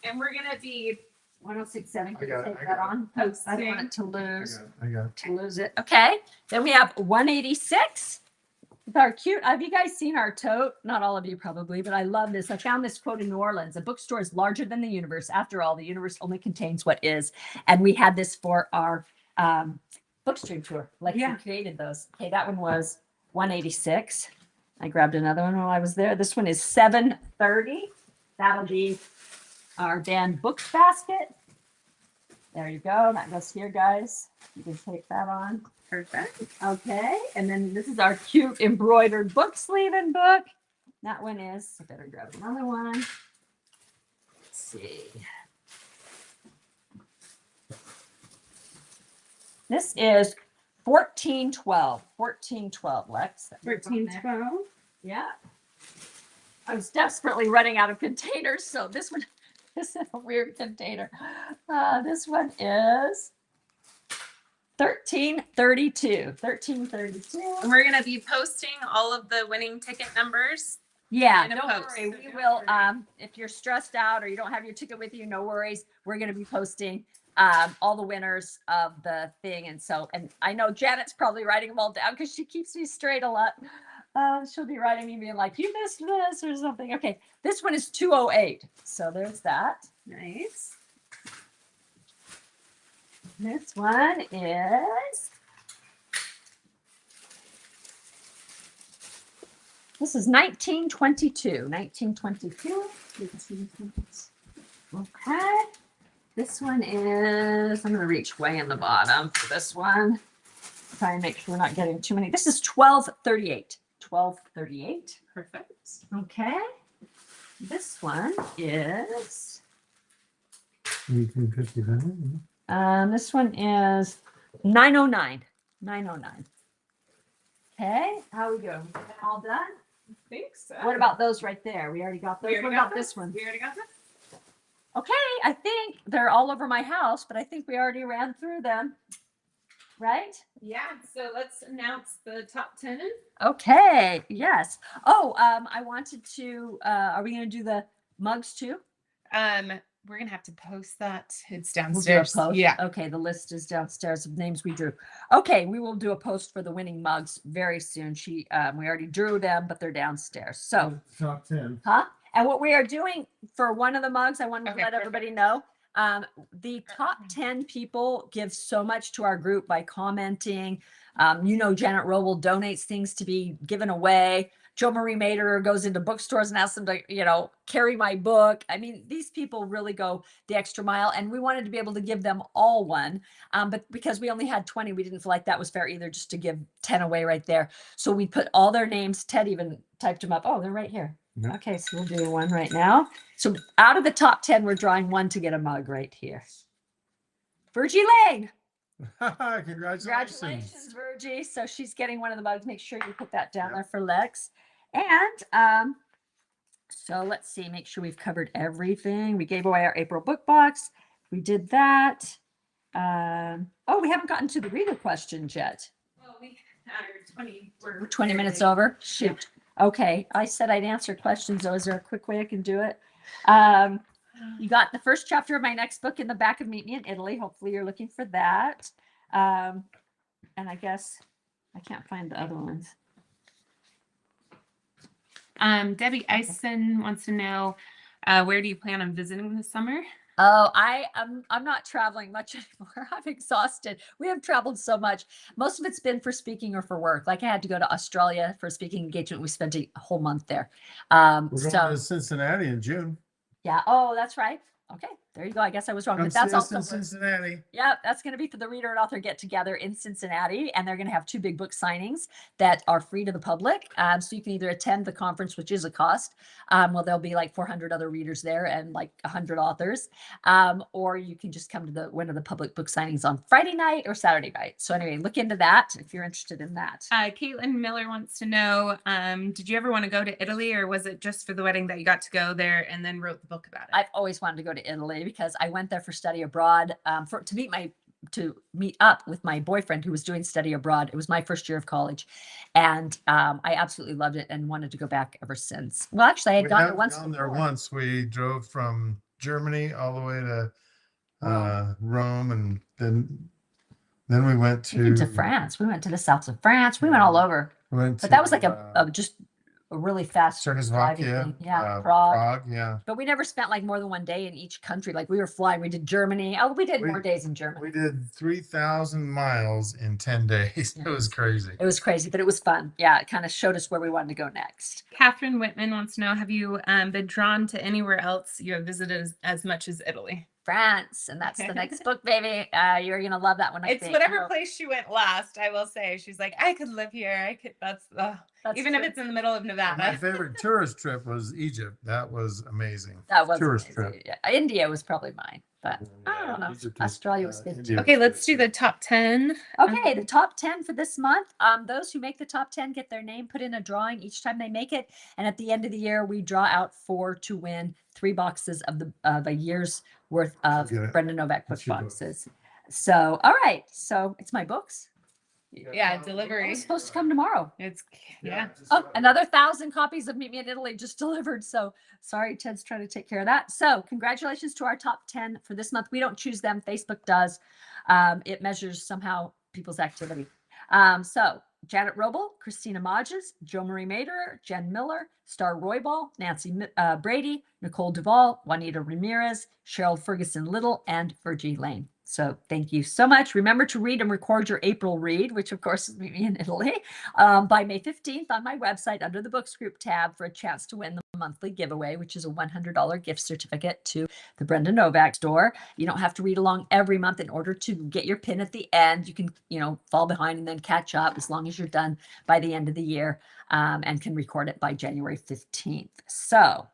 And we're gonna be 1067. Can I got you it, take I that got on? I don't want it to lose. I got it. To lose it. Okay. Then we have 186 with our cute. Have you guys seen our tote? Not all of you probably, but I love this. I found this quote in New Orleans. A bookstore is larger than the universe. After all, the universe only contains what is. And we had this for our bookstream tour. Like Yeah. we created those. Okay, that one was 186. I grabbed another one while I was there. This one is 730. That'll be our Dan Books basket. There you go. That goes here, guys. You can take that on. perfect. Okay. And then this is our cute embroidered book sleeve and book. That one is, I better grab another one. Let's see. This is 1412. 1412, Lex. That goes on there. 1412. Yeah. I was desperately running out of containers, so this one this is a weird container. This one is 1332. 1332. And we're gonna be posting all of the winning ticket numbers. Yeah, in a don't post. worry. So We don't will. worry. If you're stressed out or you don't have your ticket with you, no worries. We're going to be posting all the winners of the thing, and I know Janet's probably writing them all down because she keeps me straight a lot. She'll be writing me being like, "You missed this" or something. Okay, this one is 208. So there's that. Nice. This one is. This is 1922. 1922. Okay. This one is, I'm going to reach way in the bottom for this one. Try and make sure we're not getting too many. This is 1238. 1238. Perfect. Okay. This one is, 1859. this one is 909. 909. Okay. How are we doing? We got all done? I think so. What about those right there? We already got those. We already What got about this one? We already got this. Okay, I think they're all over my house, but I think we already ran through them. Right? Yeah. So let's announce the top 10. Okay, yes. Oh, I wanted to, are we gonna do the mugs too? We're gonna have to post that. It's We'll do a downstairs. post. Yeah. Okay, the list is downstairs of names we drew. Okay, we will do a post for the winning mugs very soon. We already drew them, but they're downstairs. So, Top 10. huh? And what we are doing for one of the mugs, I wanted to Okay, let perfect. everybody know. The top 10 people give so much to our group by commenting. Janet Roble donates things to be given away. Joe Marie Mader goes into bookstores and asks them to, carry my book. I mean, these people really go the extra mile, and we wanted to be able to give them all one. But because we only had 20, we didn't feel like that was fair either, just to give 10 away right there. So we put all their names. Ted even typed them up. Oh, they're right here. Yep. Okay, so we'll do one right now. So out of the top 10, we're drawing one to get a mug right here. Virgie Lane. Congratulations. Congratulations, Virgie. So she's getting one of the mugs. Make sure you put that down there for Lex. And so let's see, make sure we've covered everything. We gave away our April book box. We did that. We haven't gotten to the reader questions yet. Well, we are 20. We're 20 minutes over. Shoot. Okay. I said I'd answer questions. So is there a quick way I can do it? You got the first chapter of my next book in the back of Meet Me in Italy. Hopefully you're looking for that. And I guess I can't find the other ones. Debbie Eisen wants to know, where do you plan on visiting this summer? Oh, I'm not traveling much anymore. I'm exhausted. We have traveled so much. Most of it's been for speaking or for work. Like I had to go to Australia for a speaking engagement. We spent a whole month there. We're going to Cincinnati in June. Yeah. Oh, that's right. Okay, there you go. I guess I was wrong, Come but that's see us also in Cincinnati. yeah, that's going to be for the reader and author get together in Cincinnati, and they're going to have 2 big book signings that are free to the public. So you can either attend the conference, which is a cost. There'll be like 400 other readers there and like 100 authors, or you can just come to one of the public book signings on Friday night or Saturday night. So anyway, look into that if you're interested in that. Caitlin Miller wants to know, did you ever want to go to Italy, or was it just for the wedding that you got to go there and then wrote the book about it? I've always wanted to go to Italy because I went there for study abroad, to meet up with my boyfriend who was doing study abroad. It was my first year of college, and I absolutely loved it and wanted to go back ever since. Well, actually, I had We gone have there once. gone there before. once. We drove from Germany all the way to Rome, and then we went Even to to France. We went to the south of France. We went all over, went but that was to, like just a really fast driving Czechoslovakia, thing. Yeah, Prague. Prague, yeah. But we never spent like more than one day in each country. Like we were flying. We did Germany. Oh, we did more days in Germany. We did 3,000 miles in 10 days. It was crazy. It was crazy, but it was fun. Yeah, it kind of showed us where we wanted to go next. Catherine Whitman wants to know, have you been drawn to anywhere else you have visited as much as Italy? France, and that's the next book, baby. You're gonna love that one. I It's think. whatever Oh, place she went last, I will say. She's like, I could live here. I could, that's even if true. it's in the middle of My Nevada. favorite tourist trip was Egypt. That was amazing. That was tourist amazing. trip. Yeah. India was probably mine. but I don't know. These are Australia was good. India Okay, was let's good. do the top 10. Okay, the top 10 for this month. Those who make the top 10 get their name put in a drawing each time they make it. And at the end of the year, we draw out 4 to win 3 boxes of a year's worth of get it. Brenda Novak book That's your book. boxes. So, all right. So it's my books. Yeah, Oh, delivery. it's supposed to come tomorrow. It's yeah. Oh, another 1,000 copies of Meet Me in Italy just delivered. So sorry, Ted's trying to take care of that. So congratulations to our top 10 for this month. We don't choose them. Facebook does. It measures somehow people's activity. So Janet Roble, Christina Modges, Jo Marie Mader, Jen Miller, Star Roybal, Nancy Brady, Nicole Duvall, Juanita Ramirez, Cheryl Ferguson Little, and Virgie Lane. So thank you so much. Remember to read and record your April read, which of course is Meet Me in Italy, by May 15th on my website under the Books Group tab for a chance to win the monthly giveaway, which is a $100 gift certificate to the Brenda Novak store. You don't have to read along every month in order to get your pin at the end. You can, fall behind and then catch up as long as you're done by the end of the year, and can record it by January 15th. So,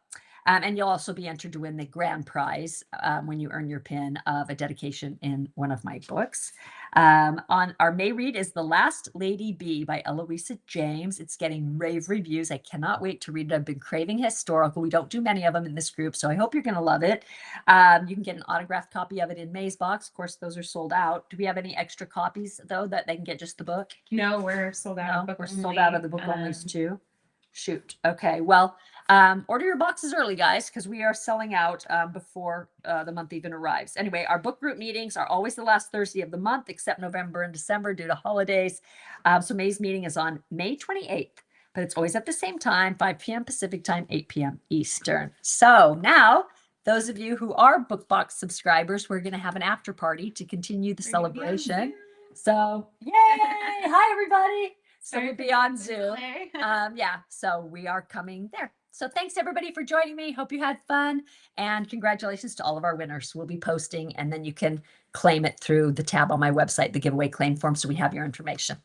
and you'll also be entered to win the grand prize when you earn your pin of a dedication in one of my books. On our May read is The Last Lady Bee by Eloisa James. It's getting rave reviews. I cannot wait to read it. I've been craving historical. We don't do many of them in this group, so I hope you're going to love it. You can get an autographed copy of it in May's box. Of course, those are sold out. Do we have any extra copies, though, that they can get just the book? No, we're sold out. No, of book we're sold only. out of the book onlys too. Shoot. Okay. Well, order your boxes early, guys, because we are selling out before the month even arrives. Anyway, our book group meetings are always the last Thursday of the month, except November and December due to holidays. So May's meeting is on May 28th, but it's always at the same time, 5 p.m. Pacific time, 8 p.m. Eastern. So now, those of you who are BookBox subscribers, we're going to have an after party to continue the We're gonna be on celebration. Zoom. So, yay! Hi, everybody. So Sorry we'll for be on the Zoom. delay. Yeah, so we are coming there. So thanks everybody for joining me. Hope you had fun, and congratulations to all of our winners. We'll be posting, and then you can claim it through the tab on my website, the giveaway claim form, so we have your information.